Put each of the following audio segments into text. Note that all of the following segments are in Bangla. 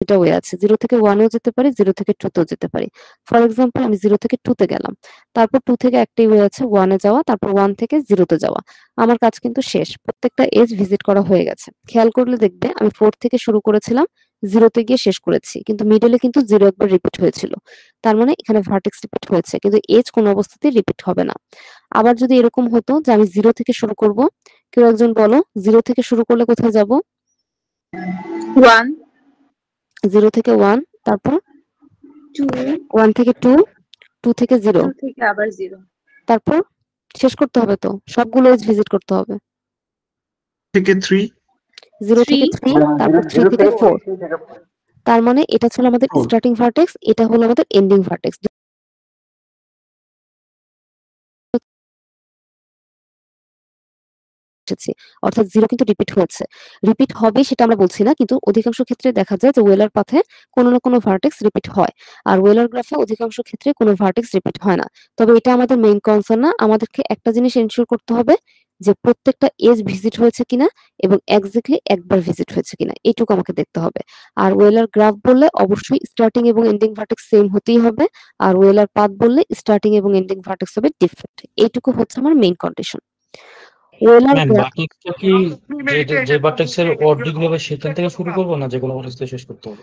দুইটা ওয়ে আছে, 0 থেকে 1 এও যেতে পারি, 0 থেকে 2 তেও যেতে পারি। ফর এক্সাম্পল আমি 0 থেকে 2 তে গেলাম, তারপর 2 থেকে একটাই ওয়ে আছে 1 এ যাওয়া, তারপর 1 থেকে 0 তে যাওয়া। আমার কাজ কিন্তু শেষ, প্রত্যেকটা এজ ভিজিট করা হয়ে গেছে। খেয়াল করলে দেখবে আমি 4 থেকে শুরু করেছিলাম, 0 তে গিয়ে শেষ করেছি, কিন্তু মিডলে কিন্তু 0 একবার রিপিট হয়েছিল। তার মানে এখানে ভার্টেক্স রিপিট হয়েছে, কিন্তু এজ কোনো অবস্থাতেই রিপিট হবে না। আবার যদি এরকম হতো যে আমি 0 থেকে শুরু করব, কেউ একজন বলো 0 থেকে শুরু করলে কোথায় যাব? 1 0 থেকে 1, তারপর 2 1 থেকে 2, 2 থেকে 0, 2 থেকে আবার 0, তারপর শেষ করতে হবে, তো সবগুলো এজ ভিজিট করতে হবে। থেকে 3, 0 থেকে 3, তারপর 3 থেকে 4। তার মানে এটা ছিল আমাদের 4 স্টার্টিং ভার্টেক্স, এটা হলো আমাদের এন্ডিং ভার্টেক্স। অর্থাৎ 0 কিন্তু রিপিট হয়েছে। রিপিট হবে সেটা আমরা বলছি না, কিন্তু অধিকাংশ ক্ষেত্রে দেখা যায় যে ওয়েলার পাথে কোনো না কোনো ভার্টেক্স রিপিট হয়। আর ওয়েলার গ্রাফে অধিকাংশ ক্ষেত্রে কোনো ভার্টেক্স রিপিট হয় না। তবে এটা আমাদের মেইন কনসার্ন না। আমাদেরকে একটা জিনিস এনশিওর করতে হবে যে প্রত্যেকটা এজ ভিজিট হয়েছে কিনা এবং এক্স্যাক্টলি একবার ভিজিট হয়েছে কিনা, এইটুকু আমাকে দেখতে হবে। আর ওয়েলার গ্রাফ বললে অবশ্যই স্টার্টিং এবং এন্ডিং ভার্টেক্স সেম হতেই হবে। আর ওয়েলার পাথ বললে স্টার্টিং এবং এন্ডিং ভার্টেক্স হবে ডিফারেন্ট। এইটুকু হচ্ছে আমার মেইন কন্ডিশন। ওয়েলার ম্যাম ভার্টেক্সটা কি যে ভার্টেক্সের অর্ধেক হবে সেখান থেকে শুরু করবো, না যে কোনো ভার্টেক্স থেকে শেষ করতে হবে?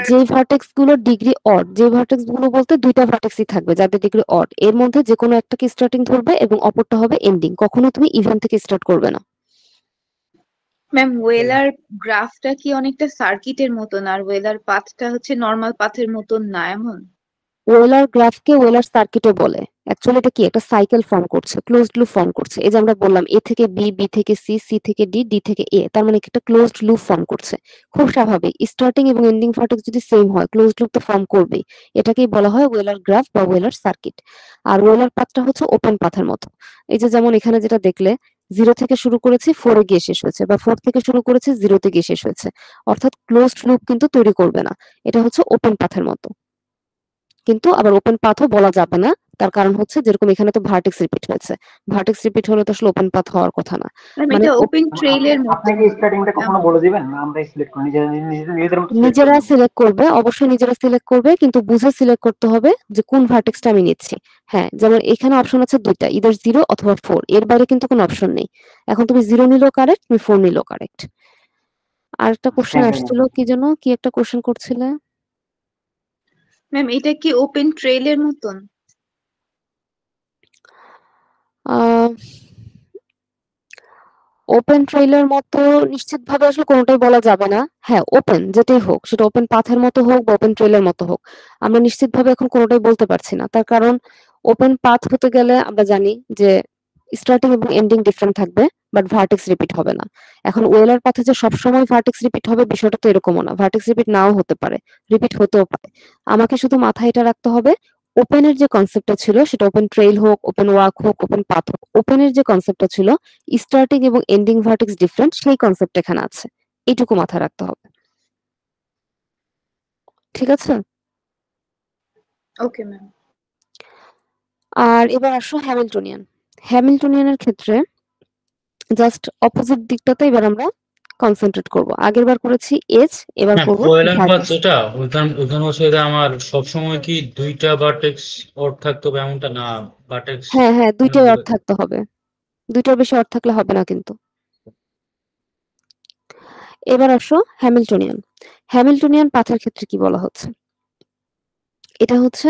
যে ভার্টেক্স গুলোর ডিগ্রি অড, যে ভার্টেক্স গুলো বলতে দুইটা ভার্টেক্সই থাকবে যাদের ডিগ্রি অড, এর মধ্যে যে কোনো একটাকে স্টার্টিং ধরবে এবং অপরটা হবে এন্ডিং। কখনো তুমি ইভেন থেকে স্টার্ট করবে না। ম্যাম ওয়েলার গ্রাফটা কি অনেকটা সার্কিটের মতন, আর ওয়েলার পাথটা হচ্ছে নরমাল পাথের মতন না এমন? ওয়েলার গ্রাফকে ওয়েলার সার্কিটও বলে। অ্যাকচুয়ালি এটা কি একটা সাইকেল ফর্ম করছে, ক্লোজড লুপ ফর্ম করছে। এই যে আমরা বললাম এ থেকে বি, বি থেকে সি, সি থেকে ডি, ডি থেকে এ, তার মানে একটা ক্লোজড লুপ ফর্ম করছে। খুব স্বাভাবিক, স্টার্টিং এবং এন্ডিং ভার্টেক্স যদি সেম হয় ক্লোজড লুপ তো ফর্ম করবেই। এটাকেই বলা হয় ওয়েলার গ্রাফ বা ওয়েলার সার্কিট। আর ওয়েলার পাথটা হচ্ছে ওপেন পাথের মতো। এই যে যেমন এখানে যেটা দেখলে 0 থেকে শুরু করেছি 4 এ গিয়ে শেষ হয়েছে, বা 4 থেকে শুরু করেছি 0 তে গিয়ে শেষ হয়েছে। অর্থাৎ ক্লোজড লুপ কিন্তু তৈরি করবে না। এটা হচ্ছে ওপেন পাথের মতো। কিন্তু আবার ওপেন পাথও বলা যাবে না, তার কারণ হচ্ছে যেরকম এখানে তো ভার্টেক্স রিপিট হয়েছে, ভার্টেক্স রিপিট হলে তো আসলে ওপেন পাথ হওয়ার কথা না। মানে এটা ওপেন ট্রেইলের মতো। আপনি কি স্টার্টিংটা কখনো বলে দিবেন না? আমরা সিলেক্ট করি নিজেদের মতো নিজেরা সিলেক্ট করবে, অবশ্যই নিজেরা সিলেক্ট করবে, কিন্তু বুঝে সিলেক্ট করতে হবে যে কোন ভার্টেক্সটা আমি নিচ্ছি। হ্যাঁ, যেমন এখানে অপশন আছে দুইটা, ইদার 0 অথবা 4, এর বাইরে কিন্তু কোনো অপশন নেই। এখন তুমি 0 নিলেও কারেক্ট, তুমি 4 নিলেও কারেক্ট। আর একটা কোশ্চেন আসছিল কি যেন, কি একটা কোশ্চেন করছিলে ম্যাম? এটা কি ওপেন ট্রেইলের মতন? ওপেন ট্রেইলের মতো নিশ্চিতভাবে আসলে কোনোটাই বলা যাবে না। হ্যাঁ, ওপেন যেটাই হোক, সেটা ওপেন পাথের মতো হোক বা ওপেন ট্রেইলের মতো হোক, আমরা নিশ্চিতভাবে এখন কোনোটাই বলতে পারছি না। তার কারণ ওপেন পাথ হতে গেলে আমরা জানি যে স্টার্টিং এবং এন্ডিং ডিফারেন্ট থাকবে, বাট ভার্টেক্স রিপিট হবে না। এখন ওয়েলার পাথে যে সবসময় ভার্টেক্স রিপিট হবে বিষয়টা তো এরকমও না, ভার্টেক্স রিপিট নাও হতে পারে, রিপিট হতেও পারে। আমাকে শুধু মাথায় এটা রাখতে হবে ওপেনের যে কনসেপ্টটা ছিল, সেটা ওপেন ট্রেইল হোক, ওপেন ওয়াক হোক, ওপেন পাথ হোক, ওপেনের যে কনসেপ্টটা ছিল স্টার্টিং এবং এন্ডিং ভার্টেক্স ডিফারেন্ট, সেই কনসেপ্ট এখানে আছে। এইটুকু মাথায় রাখতে হবে। ঠিক আছে? Okay ma'am. আর এবার আসো হ্যামিল্টনিয়ান। হ্যামিল্টনিয়ানের ক্ষেত্রে জাস্ট অপোজিট দিকটাতে এবার আমরা কনসেন্ট্রেট করব। আগের বার করেছি এজ, এবার করব ওয়েলার পাথ ভার্টেক্স। যেটা ওখানে হচ্ছে যে আমার সবসময় কি দুইটা ভার্টেক্স ওর থাকতে হবে এমনটা না? ভার্টেক্স হ্যাঁ হ্যাঁ, দুইটাই অর্থ থাকতে হবে, দুইটার বেশি অর্থ থাকলে হবে না কিন্তু। এবার আসো হ্যামিল্টনিয়ান। হ্যামিল্টনিয়ান পাথের ক্ষেত্রে কি বলা হচ্ছে, এটা হচ্ছে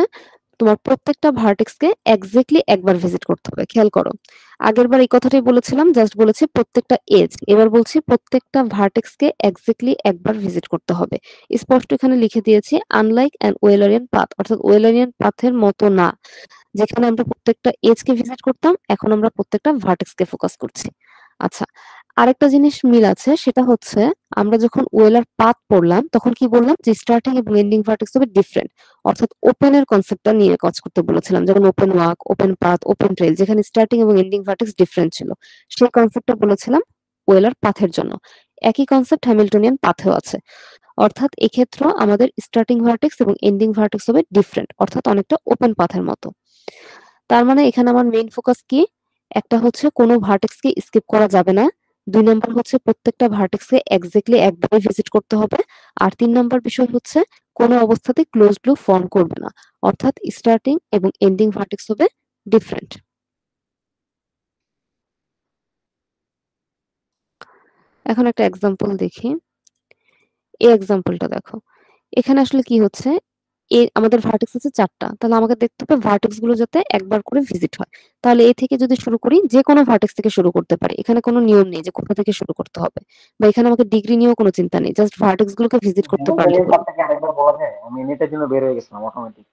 তোমার প্রত্যেকটা ভার্টেক্সকে এক্স্যাক্টলি একবার ভিজিট করতে হবে। খেয়াল করো, আগেরবার এই কথাটাই বলেছিলাম, জাস্ট বলেছি প্রত্যেকটা এজ, এবার বলছি প্রত্যেকটা ভার্টেক্সকে এক্স্যাক্টলি একবার ভিজিট করতে হবে। স্পষ্ট এখানে লিখে দিয়েছি আনলাইক অ্যান ওয়েলারিয়ান পাথ, অর্থাৎ ওয়েলারিয়ান পাথের মতো না, যেখানে আমরা প্রত্যেকটা এজকে ভিজিট করতাম, এখন আমরা প্রত্যেকটা ভার্টেক্সকে ফোকাস করছি। আচ্ছা, আরেকটা জিনিস মিল আছে, সেটা হচ্ছে আমরা যখন ওয়েলার পাথ পড়লাম তখন কি বললাম যে স্টার্টিং এবং এন্ডিং ভার্টেক্স হবে ডিফারেন্ট, অর্থাৎ ওপেনের কনসেপ্টটা নিয়ে কাজ করতে বলেছিলাম, যেমন open walk, open path, open trail, যেখানে স্টার্টিং এবং এন্ডিং ভার্টেক্স ডিফারেন্ট ছিল, সেই কনসেপ্টটা বলেছিলাম ওয়েলার পাথের জন্য। একই কনসেপ্ট হ্যামিল্টনিয়ান পাথেও আছে, অর্থাৎ এক্ষেত্রে আমাদের স্টার্টিং ভার্টেক্স এবং এন্ডিং ভার্টেক্স হবে ডিফারেন্ট, অর্থাৎ অনেকটা ওপেন পাথের মতো। তার মানে এখানে আমার মেইন ফোকাস কি, একটা হচ্ছে কোনো ভার্টেক্সকে স্কিপ করা যাবে না, 2 নাম্বার হচ্ছে প্রত্যেকটা ভার্টেক্সকে এক্স্যাক্টলি একবারই ভিজিট করতে হবে। আর 3 নাম্বার বিষয় হচ্ছে কোনো অবস্থাতেই ক্লোজড লুপ ফর্ম করবে না, অর্থাৎ স্টার্টিং এবং এন্ডিং ভার্টেক্স হবে ডিফারেন্ট। এখন একটা এক্সাম্পল দেখি। এই এক্সাম্পলটা দেখো। এখানে আসলে কি হচ্ছে, আমাদের ভার্টেক্স আছে 4টা, তাহলে আমাকে দেখতে হবে ভার্টেক্স গুলো যাতে একবার করে ভিজিট হয়। তাহলে এ থেকে যদি শুরু করি, যে কোনো ভার্টেক্স থেকে শুরু করতে পারি, এখানে কোনো নিয়ম নেই যে কোথা থেকে শুরু করতে হবে, বা এখানে আমাকে ডিগ্রি নিয়েও কোনো চিন্তা নেই, জাস্ট ভার্টেক্স গুলোকে ভিজিট করতে পারলে হ্যামিল্টনিয়ান হলো। পাথটাকে আরেকবার বলা যায়? আমি নেটের জন্য বের হয়ে গেছিলাম অটোমেটিক,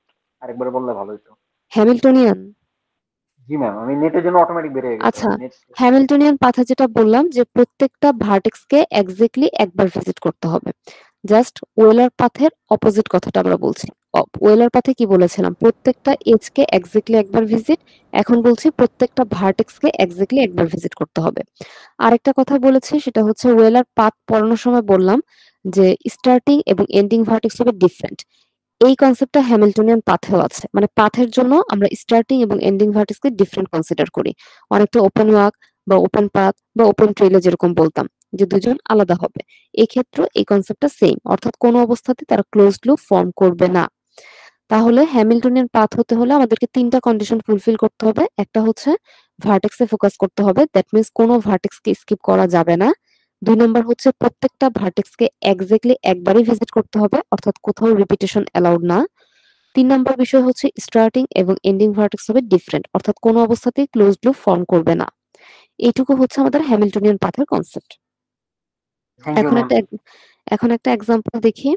আরেকবার বললে ভালো হতো। হ্যামিল্টনিয়ান, জি ম্যাম, আমি নেটের জন্য অটোমেটিক বের হয়ে গেছে, আচ্ছা, নেট। হ্যামিল্টনিয়ান পাথে যেটা বললাম যে প্রত্যেকটা ভার্টেক্সকে এক্স্যাক্টলি একবার ভিজিট করতে হবে। জাস্ট ওয়েলার পাথের অপোজিট কথাটা আমরা বলছি। ওয়েলার পাথে কি বলেছিলাম, প্রত্যেকটা এজকে এক্স্যাক্টলি একবার ভিজিট, এখন বলছি প্রত্যেকটা ভার্টেক্সকে এক্স্যাক্টলি একবার ভিজিট করতে হবে। আরেকটা কথা বলেছি, সেটা হচ্ছে ওয়েলার পাথ পড়ানোর সময় বললাম যে স্টার্টিং এবং এন্ডিং ভার্টেক্স হবে ডিফারেন্ট। এই কনসেপ্টটা হ্যামিল্টনিয়ান পাথেও আছে, মানে পাথের জন্য আমরা স্টার্টিং এবং এন্ডিং ভার্টেক্সকে ডিফারেন্ট কনসিডার করি। অনেকটা ওপেন ওয়াক বা ওপেন পাথ বা ওপেন ট্রেইলে যেরকম বলতাম যে দুজন আলাদা হবে, এই ক্ষেত্রে এই কনসেপ্টটা সেম, অর্থাৎ কোনো অবস্থাতে তারা ক্লোজড লুপ ফর্ম করবে না। তাহলে হ্যামিল্টনিয়ান পাথ হতে হলে আমাদেরকে 3টা কন্ডিশন ফুলফিল করতে হবে। একটা হচ্ছে ভার্টেক্সে ফোকাস করতে হবে, দ্যাট মিন্স কোনো ভার্টেক্সকে স্কিপ করা যাবে না। 2 নাম্বার হচ্ছে প্রত্যেকটা ভার্টেক্সকে এক্স্যাক্টলি একবারই ভিজিট করতে হবে, অর্থাৎ কোথাও রিপিটেশন অ্যালাউড না। 3 নাম্বার বিষয় হচ্ছে স্টার্টিং এবং এন্ডিং ভার্টেক্স হবে ডিফারেন্ট, অর্থাৎ কোনো অবস্থাতেই ক্লোজড লুপ ফর্ম করবে না। এইটুকু হচ্ছে আমাদের হ্যামিল্টনিয়ান পাথের কনসেপ্ট। থ্যাংক ইউ এখন ম্যাম। একটা এখন একটা এক্সাম্পল দেখি।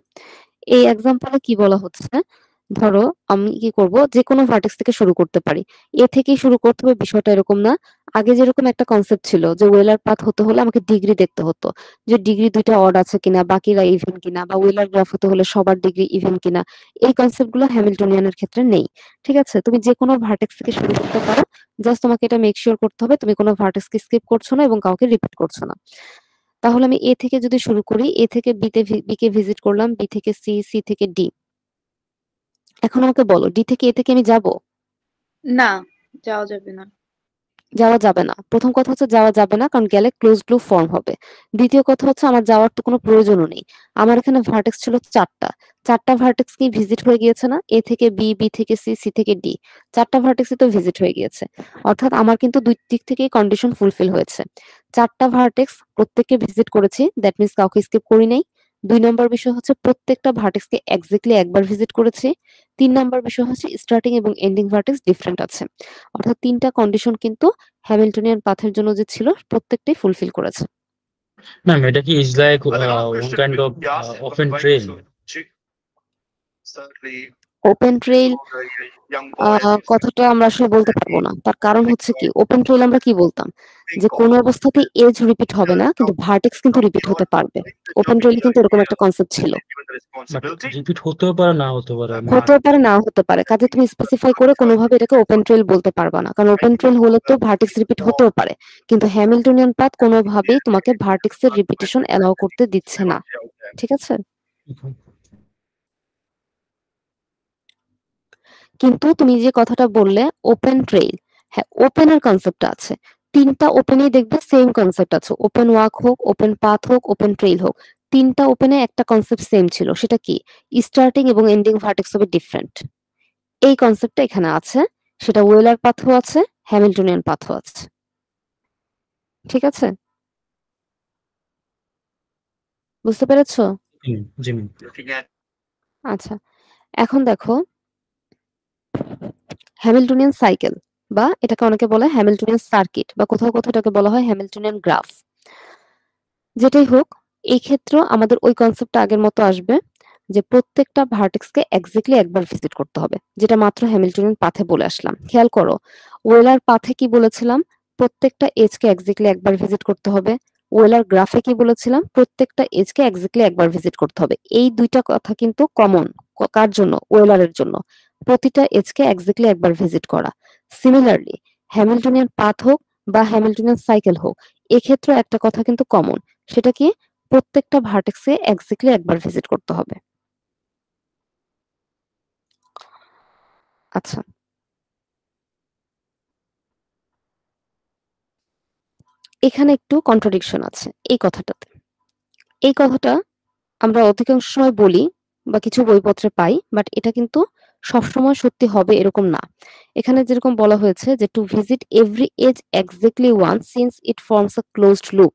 এই এক্সাম্পলে কি বলা হচ্ছে, ধরো আমি কি করব, যে কোনো ভার্টেক্স থেকে শুরু করতে পারি, এ থেকেই শুরু করতে হবে বিষয়টা এরকম না। আগে যেরকম একটা কনসেপ্ট ছিল যে ওয়েলার পাথ হতে হলে আমাকে ডিগ্রি দেখতে হতো, যে ডিগ্রি দুইটা অড আছে কিনা, বাকিরা ইভেন কিনা, বা ওয়েলার গ্রাফ হতে হলে সবার ডিগ্রি ইভেন কিনা। এই কনসেপ্ট গুলো হ্যামিল্টনিয়ানের ক্ষেত্রে নেই। ঠিক আছে, তুমি যে কোনো ভার্টেক্স থেকে শুরু করতে পারো, জাস্ট তোমাকে এটা মেক শিওর করতে হবে তুমি কোনো ভার্টেক্সকে স্কিপ করছো না এবং কাউকে রিপিট করছো না। তাহলে আমি এ থেকে যদি শুরু করি, এ থেকে বি কে ভিজিট করলাম, বি থেকে সি, সি থেকে ডি। এখন আমাকে বলো, ডি থেকে এ থেকে আমি যাব? না, যাওয়া যাবে না। যাওয়া যাবে না। প্রথম কথা হচ্ছে যাওয়া যাবে না, কারণ গেলে ক্লোজড লুপ ফর্ম হবে। দ্বিতীয় কথা হচ্ছে আমার যাওয়ার তো কোনো প্রয়োজনও নেই। আমার এখানে ভার্টেক্স ছিল 4টা, 4টা ভার্টেক্স কি ভিজিট হয়ে গিয়েছে না? এ থেকে বি, বি থেকে সি, সি থেকে ডি, 4টা ভার্টেক্সই তো ভিজিট হয়ে গিয়েছে। অর্থাৎ আমার কিন্তু দুই দিক থেকেই কন্ডিশন ফুলফিল হয়েছে। 4টা ভার্টেক্স প্রত্যেককে ভিজিট করেছি, দ্যাট মিন্স কাউকে স্কিপ করি নাই। 2 নাম্বার বিষয় হচ্ছে প্রত্যেকটা ভার্টেক্সকে এক্স্যাক্টলি একবার ভিজিট করেছি। 3 নাম্বার বিষয় হচ্ছে স্টার্টিং এবং এন্ডিং ভার্টেক্স ডিফারেন্ট আছে। অর্থাৎ 3টা কন্ডিশন কিন্তু হ্যামিল্টনিয়ান পাথের জন্য যে ছিল প্রত্যেকটাই ফুলফিল করেছে। ম্যাম এটা কি is like one kind of open trail? Open trail কথাটা আমরা আসলে বলতে পারবো না। তার কারণ হচ্ছে কি, ওপেন ট্রেইল আমরা কি বলতাম যে কোনো অবস্থাতেই এজ রিপিট হবে না, কিন্তু ভার্টেক্স কিন্তু রিপিট হতে পারবে। ওপেন ট্রেইলে কিন্তু এরকম একটা কনসেপ্ট ছিল। বাট রিপিট হতেও পারে না হতে পারে। হতেও পারে, নাও হতে পারে, কাজে তুমি স্পেসিফাই করে কোনোভাবে এটাকে ওপেন ট্রেইল বলতে পারবা না, কারণ ওপেন ট্রেইল হলে তো ভার্টেক্স রিপিট হতেও পারে, কিন্তু হ্যামিল্টনিয়ান পাথ কোনোভাবেই তোমাকে ভার্টেক্সের রিপিটেশন এলাও করতে দিচ্ছে না। ঠিক আছে, কিন্তু তুমি যে কথাটা বললে ওপেন ট্রেইল, হ্যাঁ ওপেনের কনসেপ্টটা আছে। 3টা ওপেনেই দেখবে সেম কনসেপ্ট আছে, ওপেন ওয়াক হোক, ওপেন পাথ হোক, ওপেন ট্রেইল হোক, 3টা ওপেনে একটা কনসেপ্ট সেম ছিল, সেটা কি স্টার্টিং এবং এন্ডিং ভার্টেক্স হবে ডিফারেন্ট। এই কনসেপ্টটা এখানে আছে, সেটা ওয়েলার পাথও আছে, হ্যামিল্টনিয়ান পাথও আছে। ঠিক আছে, বুঝতে পেরেছো? জি ম্যাম। আচ্ছা, এখন দেখো হ্যামিল্টনিয়ান সাইকেল, বা এটাকে অনেকে বলে হ্যামিল্টনিয়ান সার্কিট, বা কোথাও কোথাও এটাকে বলা হয় হ্যামিল্টনিয়ান গ্রাফ। যেটাই হোক, এই ক্ষেত্রে আমাদের ওই কনসেপ্টটা আগের মতো আসবে যে প্রত্যেকটা ভার্টেক্সকে এক্স্যাক্টলি একবার ভিজিট করতে হবে, যেটা মাত্র হ্যামিল্টনিয়ান পাথে বলে আসলাম। খেয়াল করো, ওয়েলার পাথে কি বলেছিলাম, প্রত্যেকটা এজকে এক্স্যাক্টলি একবার ভিজিট করতে হবে। ওয়েলার গ্রাফে কি বলেছিলাম, প্রত্যেকটা এজকে এক্স্যাক্টলি একবার ভিজিট করতে হবে। এই দুইটা কথা কিন্তু কমন। কার জন্য? ওয়েলারের জন্য, প্রতিটা এজকে এক্স্যাক্টলি একবার ভিজিট করা। সিমিলারলি হ্যামিল্টনিয়ান পাথ হোক বা হ্যামিল্টনিয়ান সাইকেল হোক, এক্ষেত্রে একটা কথা কিন্তু কমন, সেটা কি প্রত্যেকটা ভার্টেক্সে এক্স্যাক্টলি একবার ভিজিট করতে হবে। আচ্ছা, এখানে একটু কন্ট্রাডিকশন আছে এই কথাটাতে। এই কথাটা আমরা অধিকাংশ সময় বলি বা কিছু বইপত্রে পাই, বাট এটা কিন্তু সবসময় সত্যি হবে এরকম না। এখানে যেরকম বলা হয়েছে যে to visit every edge exactly once since it forms a closed loop.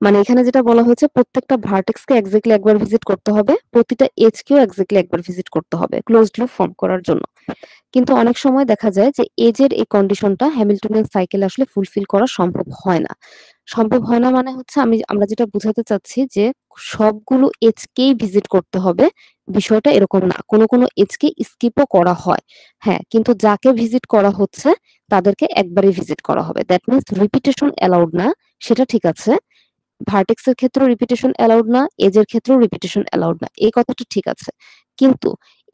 মানে এখানে যেটা বলা হয়েছে প্রত্যেকটা ভার্টেক্সকে এক্স্যাক্টলি একবার ভিজিট করতে হবে, প্রতিটা এজকেও এক্স্যাক্টলি একবার ভিজিট করতে হবে ক্লোজড লুপ ফর্ম করার জন্য। কিন্তু অনেক সময় দেখা যায় যে এজের এই কন্ডিশনটা হ্যামিল্টনিয়ান সাইকেলে আসলে ফুলফিল করা সম্ভব হয় না। সম্ভব হয় না মানে হচ্ছে আমরা যেটা বোঝাতে চাচ্ছি যে সবগুলো এজকেই ভিজিট করতে হবে, বিষয়টা এরকম না। কোনো এজকে স্কিপও করা হয়। হ্যাঁ, কিন্তু যাকে ভিজিট করা হচ্ছে তাদেরকে একবারই ভিজিট করা হবে। দ্যাট মিনস রিপিটেশন অ্যালাউড না, সেটা ঠিক আছে। ভার্টেক্স এর ক্ষেত্রেও রিপিটেশন অ্যালাউড না, এজের ক্ষেত্রেও রিপিটেশন অ্যালাউড না, এই কথাটা ঠিক আছে। কিন্তু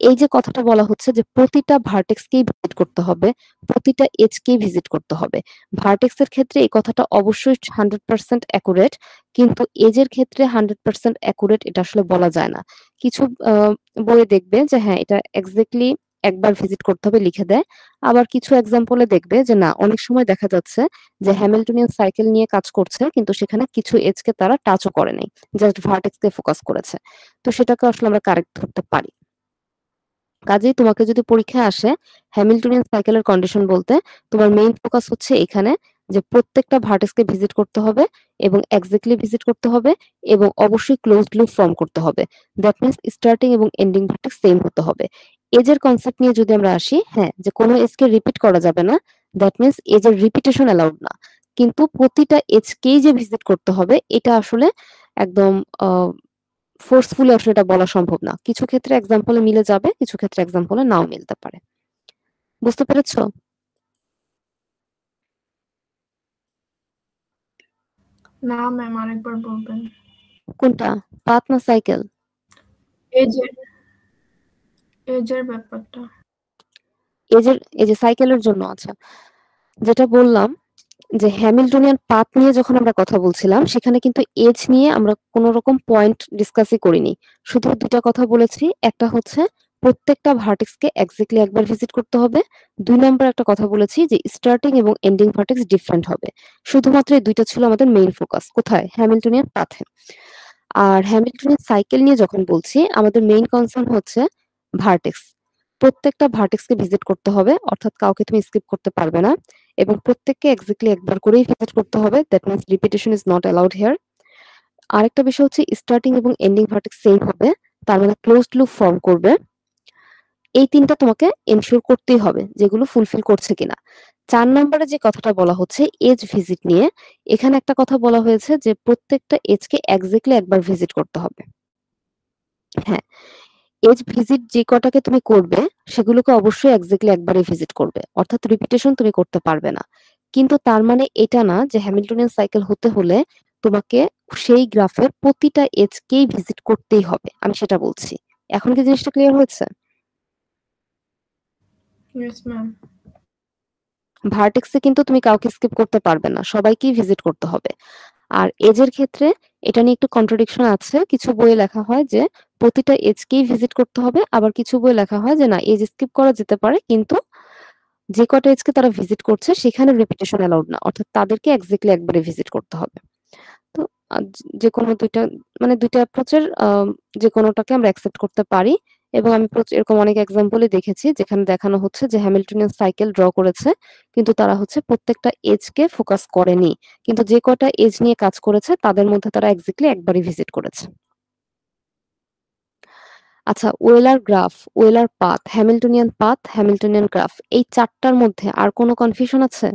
এই যে কথাটা বলা হচ্ছে যে প্রতিটা ভার্টেক্সকেই ভিজিট করতে হবে, প্রতিটা এজকেই ভিজিট করতে হবে, ভার্টেক্স এর ক্ষেত্রে এই কথাটা অবশ্যই 100% অ্যাকুরেট, কিন্তু এজের ক্ষেত্রে 100% অ্যাকুরেট এটা আসলে বলা যায় না। কিছু বইয়ে দেখবে যে হ্যাঁ এটা এক্স্যাক্টলি একবার ভিজিট করতে হবে লিখে দেয়, আবার কিছু এক্সাম্পলে দেখবে যে না, অনেক সময় দেখা যাচ্ছে যে হ্যামিল্টনিয়ান সাইকেল নিয়ে কাজ করছে কিন্তু সেখানে কিছু এজকে তারা টাচও করে নাই, জাস্ট ভার্টেক্সকে ফোকাস করেছে। তো সেটাকে আসলে আমরা কারেক্ট ধরতে পারি। কাজেই তোমাকে যদি পরীক্ষায় আসে হ্যামিল্টনিয়ান সাইকেলের কন্ডিশন বলতে, তোমার মেইন ফোকাস হচ্ছে এখানে যে প্রত্যেকটা ভার্টেক্সকে ভিজিট করতে হবে এবং এক্স্যাক্টলি ভিজিট করতে হবে এবং অবশ্যই ক্লোজড লুপ ফর্ম করতে হবে। দ্যাট মিন্স স্টার্টিং এবং এন্ডিং ভার্টেক্স সেম হতে হবে। এজের কনসেপ্ট নিয়ে যদি আমরা আসি, হ্যাঁ যে কোনো এজকে রিপিট করা যাবে না, দ্যাট মিন্স এজের রিপিটেশন অ্যালাউড না, কিন্তু প্রতিটা এজকেই যে ভিজিট করতে হবে এটা আসলে একদম ফোর্সফুলি আসলে এটা বলা সম্ভব না। কিছু ক্ষেত্রে এক্সাম্পলে মিলে যাবে, কিছু ক্ষেত্রে এক্সাম্পলে নাও মিলতে পারে। বুঝতে পেরেছো? না ম্যাম, আরেকবার বলবেন। কোনটা, পাথ না সাইকেল? এজের ব্যাপারটা। এই যে সাইকেলের জন্য, আচ্ছা যেটা বললাম যে হ্যামিল্টনিয়ান পাথ নিয়ে যখন আমরা কথা বলছিলাম সেখানে কিন্তু এজ নিয়ে আমরা কোনো রকম পয়েন্ট ডিসকাসই করিনি, শুধু দুটা কথা বলেছি। একটা হচ্ছে প্রত্যেকটা ভার্টেক্সকে এক্স্যাক্টলি একবার ভিজিট করতে হবে, 2 নম্বর একটা কথা বলেছি যে স্টার্টিং এবং এন্ডিং ভার্টেক্স ডিফারেন্ট হবে। শুধুমাত্র এই দুইটা ছিল আমাদের মেইন ফোকাস। কোথায়? হ্যামিল্টনিয়ান পাথে। আর হ্যামিল্টনিয়ান সাইকেল নিয়ে যখন বলছি আমাদের মেইন কনসার্ন হচ্ছে ভার্টেক্স। প্রত্যেকটা ভার্টেক্সকে ভিজিট করতে হবে, অর্থাৎ কাউকে তুমি স্কিপ করতে পারবে না, এবং প্রত্যেককে এক্স্যাক্টলি একবার করেই ভিজিট করতে হবে। That means repetition is not allowed here. আরেকটা বিষয় হচ্ছে স্টার্টিং এবং এন্ডিং ভার্টেক্স সেম হবে, তার মানে ক্লোজড লুপ ফর্ম করবে। এই তিনটা তোমাকে এনশিওর করতেই হবে, যেগুলো ফুলফিল করছে কিনা। 4 নম্বরে যে কথাটা বলা হচ্ছে এজ ভিজিট নিয়ে, এখানে একটা কথা বলা হয়েছে যে প্রত্যেকটা এজকে এক্স্যাক্টলি একবার ভিজিট করতে হবে। হ্যাঁ, এজ ভিজিট যে কটাকে তুমি করবে সেগুলোকে অবশ্যই এক্স্যাক্টলি একবারই ভিজিট করবে, অর্থাৎ রিপিটেশন তুমি করতে পারবে না। কিন্তু তার মানে এটা না যে হ্যামিল্টনিয়ান সাইকেল হতে হলে তোমাকে সেই গ্রাফের প্রতিটা এজকেই ভিজিট করতেই হবে, আমি সেটা বলছি। এখন কি জিনিসটা ক্লিয়ার হয়েছে? Yes ma'am. ভার্টেক্সে কিন্তু তুমি কাউকে স্কিপ করতে পারবে না, সবাইকেই ভিজিট করতে হবে। আর এজের ক্ষেত্রে এটা নিয়ে একটু কন্ট্রাডিকশন আছে, কিছু বইয়ে লেখা হয় যে প্রতিটা এজকেই ভিজিট করতে হবে, আবার কিছু বইয়ে লেখা হয় যে না, এজ স্কিপ করা যেতে পারে কিন্তু যে কটা এজকে তারা ভিজিট করছে সেখানে রিপিটেশন অ্যালাউড না, অর্থাৎ তাদেরকে এক্স্যাক্টলি একবারে ভিজিট করতে হবে। তো যে কোনো দুইটা, মানে দুইটা অ্যাপ্রোচের যে কোনোটাকে আমরা অ্যাকসেপ্ট করতে পারি। এবং আমি এরকম অনেক এক্সাম্পলই দেখেছি যেখানে দেখানো হচ্ছে যে হ্যামিল্টনিয়ান সাইকেল ড্র করেছে কিন্তু তারা হচ্ছে প্রত্যেকটা এজকে ফোকাস করেনি, কিন্তু যে কটা এজ নিয়ে কাজ করেছে তাদের মধ্যে তারা এক্স্যাক্টলি একবারই ভিজিট করেছে। আচ্ছা, ওয়েলার গ্রাফ, ওয়েলার পাথ, হ্যামিল্টনিয়ান গ্রাফ, এই চারটার মধ্যে আর কোনো কনফিউশন আছে?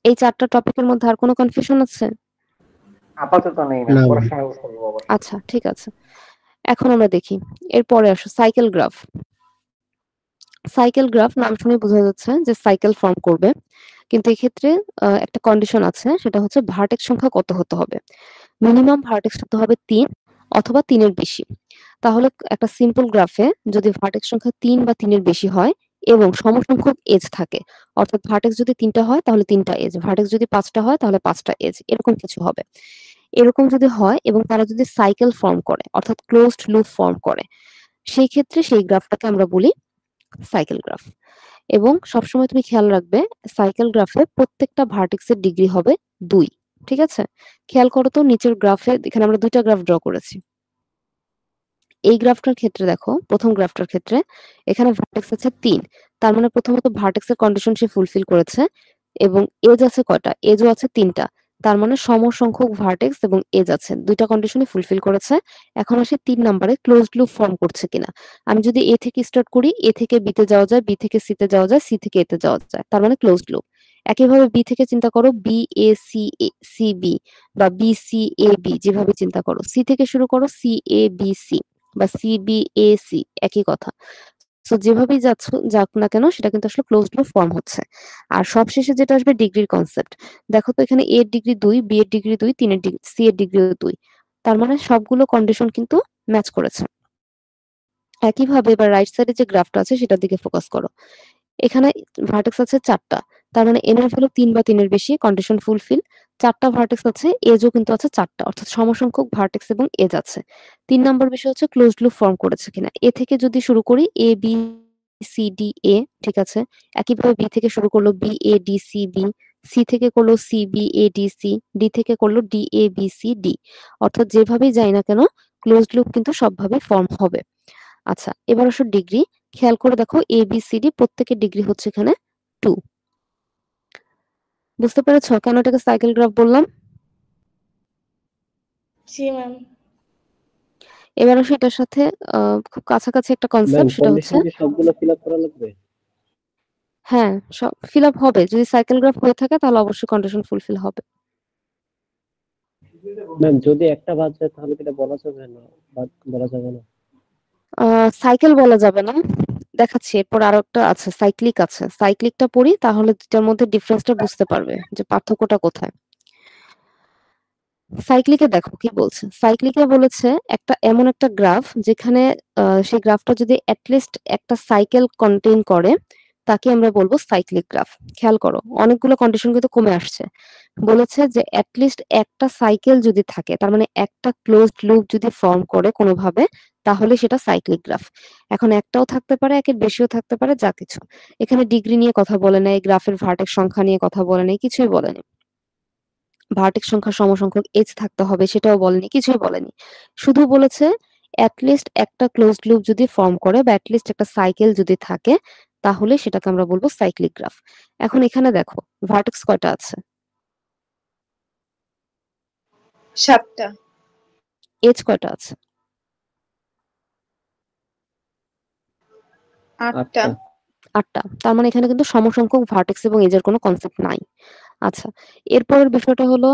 এই চারটা টপিকের মধ্যে আর কোনো কনফিউশন আছে? আপাতত নেই না, ম্যাম, ম্যাম। পড়ার সময় বুঝতে পারবো অবশ্যই। আচ্ছা ঠিক আছে, এখন আমরা দেখি এরপরে আসো সাইকেল গ্রাফ। সাইকেল গ্রাফ নাম শুনে বোঝা যাচ্ছে যে সাইকেল ফর্ম করবে, কিন্তু এক্ষেত্রে একটা কন্ডিশন আছে, সেটা হচ্ছে ভার্টেক্স সংখ্যা কত হতে হবে। মিনিমাম ভার্টেক্স হতে হবে 3 অথবা 3-এর বেশি। তাহলে একটা সিম্পল গ্রাফে যদি ভার্টেক্স সংখ্যা 3 বা 3-এর বেশি হয় এবং সমসংখ্যক এজ থাকে, অর্থাৎ ভার্টেক্স যদি 3টা হয় তাহলে 3টা এজ, ভার্টেক্স যদি 5টা হয় তাহলে 5টা এজ, এরকম কিছু হবে। এরকম যদি হয় এবং তারা যদি সাইকেল ফর্ম করে অর্থাৎ ক্লোজড লুপ ফর্ম করে, সেই ক্ষেত্রে সেই গ্রাফটাকে আমরা বলি সাইকেল গ্রাফ। এবং সবসময় তুমি খেয়াল রাখবে সাইকেল গ্রাফে প্রত্যেকটা ভার্টেক্সের ডিগ্রি হবে 2। ঠিক আছে, খেয়াল করো তো নিচের গ্রাফে, এখানে আমরা দুইটা গ্রাফ ড্র করেছি। এই গ্রাফটার ক্ষেত্রে দেখো, প্রথম গ্রাফটার ক্ষেত্রে এখানে ভার্টেক্স আছে 3, তার মানে প্রথমত ভার্টেক্সের কন্ডিশন সে ফুলফিল করেছে, এবং এজ আছে কয়টা, এজও আছে 3টা, তার মানে সমসংখ্যক ভার্টেক্স এবং এজ আছে, দুইটা কন্ডিশনই ফুলফিল করেছে। এখন আসে 3 নম্বরে ক্লোজড লুপ ফর্ম করছে কিনা। আমি যদি এ থেকে স্টার্ট করি, এ থেকে বি তে যাওয়া যায়, বি থেকে সি তে যাওয়া যায়, সি থেকে এ তে যাওয়া যায়, তার মানে ক্লোজড লুপ। একইভাবে বি থেকে চিন্তা করো, B A C C B বা বি সি এ বি, যেভাবে চিন্তা করো। সি থেকে শুরু করো, সি এ বি সি বা সিবিএসি, একই কথা। সো যেভাবেই যাক না কেন সেটা কিন্তু আসলে ক্লোজড লুপ ফর্ম হচ্ছে। আর সবশেষে যেটা আসবে ডিগ্রির কনসেপ্ট। দেখো তো এখানে এ এর ডিগ্রি 2, বি এর ডিগ্রি 2, 3 এর ডিগ্রি, সি এর ডিগ্রি 2, তার মানে সবগুলো কন্ডিশন কিন্তু ম্যাচ করেছে। একইভাবে এবার রাইট সাইডে যে গ্রাফটা আছে সেটার দিকে ফোকাস করো। এখানে ভার্টেক্স আছে 4টা, তার মানে এন এর ভ্যালু 3 বা 3 এর বেশি, কন্ডিশন ফুলফিল। 4টা ভার্টেক্স আছে, এজও কিন্তু আছে 4টা, অর্থাৎ সমসংখ্যক ভার্টেক্স এবং এজ আছে। 3 নম্বর বিষয় হচ্ছে ক্লোজড লুপ ফর্ম করেছে কিনা। এ থেকে যদি শুরু করি, A B C D A, ঠিক আছে। একইভাবে বি থেকে শুরু করলো, B A D C B, C থেকে করলো C B A D C, D থেকে করলো D A B C D, অর্থাৎ যেভাবেই যাই না কেন ক্লোজড লুপ কিন্তু সবভাবে ফর্ম হবে। আচ্ছা, এবার আসো ডিগ্রি। খেয়াল করে দেখো, এ বি সি ডি প্রত্যেকের ডিগ্রি হচ্ছে এখানে 2। বুঝতে পেরেছো কেন এটাকে সাইকেল গ্রাফ বললাম? জি ম্যাম। এবার আসো এটার সাথে খুব কাছাকাছি একটা কনসেপ্ট, সেটা হচ্ছে সবগুলো ফিল আপ করা লাগবে। হ্যাঁ, সব ফিল আপ হবে। যদি সাইকেল গ্রাফ হয়ে থাকে তাহলে অবশ্যই কন্ডিশন ফুলফিল হবে। ম্যাম যদি একটা বাদ যায় তাহলে এটা বলা যাবে না, বলা যাবে না। সাইকেল বলা যাবে না, দেখাচ্ছি। এরপর আরো একটা আছে, সাইক্লিক আছে। সাইক্লিকটা পড়ি, তাহলে দুটার মধ্যে ডিফারেন্সটা বুঝতে পারবে যে পার্থক্যটা কোথায়। সাইক্লিকে দেখো কি বলছে। সাইক্লিকে বলেছে এমন একটা গ্রাফ যেখানে সেই গ্রাফটা যদি অ্যাটলিস্ট একটা সাইকেল কন্টেইন করে, তাকে আমরা বলবো সাইক্লিক গ্রাফ। খেয়াল করো, অনেকগুলো কন্ডিশন কিন্তু কমে আসছে। বলেছে যে অ্যাটলিস্ট একটা সাইকেল যদি থাকে, তার মানে একটা ক্লোজড লুপ যদি ফর্ম করে কোনোভাবে, তাহলে সেটা সাইক্লিক গ্রাফ। এখন একটাও থাকতে পারে, একের বেশিও থাকতে পারে, যা কিছু। এখানে ডিগ্রি নিয়ে কথা বলে নাই, গ্রাফের ভার্টেক্স সংখ্যা নিয়ে কথা বলে নাই, কিছুই বলেনি। ভার্টেক্স সংখ্যা সমসংখ্যক এজ থাকতে হবে সেটাও বলেনি, কিছুই বলেনি। শুধু বলেছে অ্যাটলিস্ট একটা ক্লোজড লুপ যদি ফর্ম করে বা অ্যাটলিস্ট একটা সাইকেল যদি থাকে, তাহলে সেটাকে আমরা বলবো সাইক্লিক গ্রাফ। এখন এখানে দেখো ভার্টেক্স কয়টা আছে, 7টা। এজ কয়টা আছে, 8টা। 8টা। তার মানে এখানে কিন্তু সমসংখ্যক ভার্টেক্স এবং এজের কোনো কনসেপ্ট নাই। আচ্ছা, এরপরের বিষয়টা হলো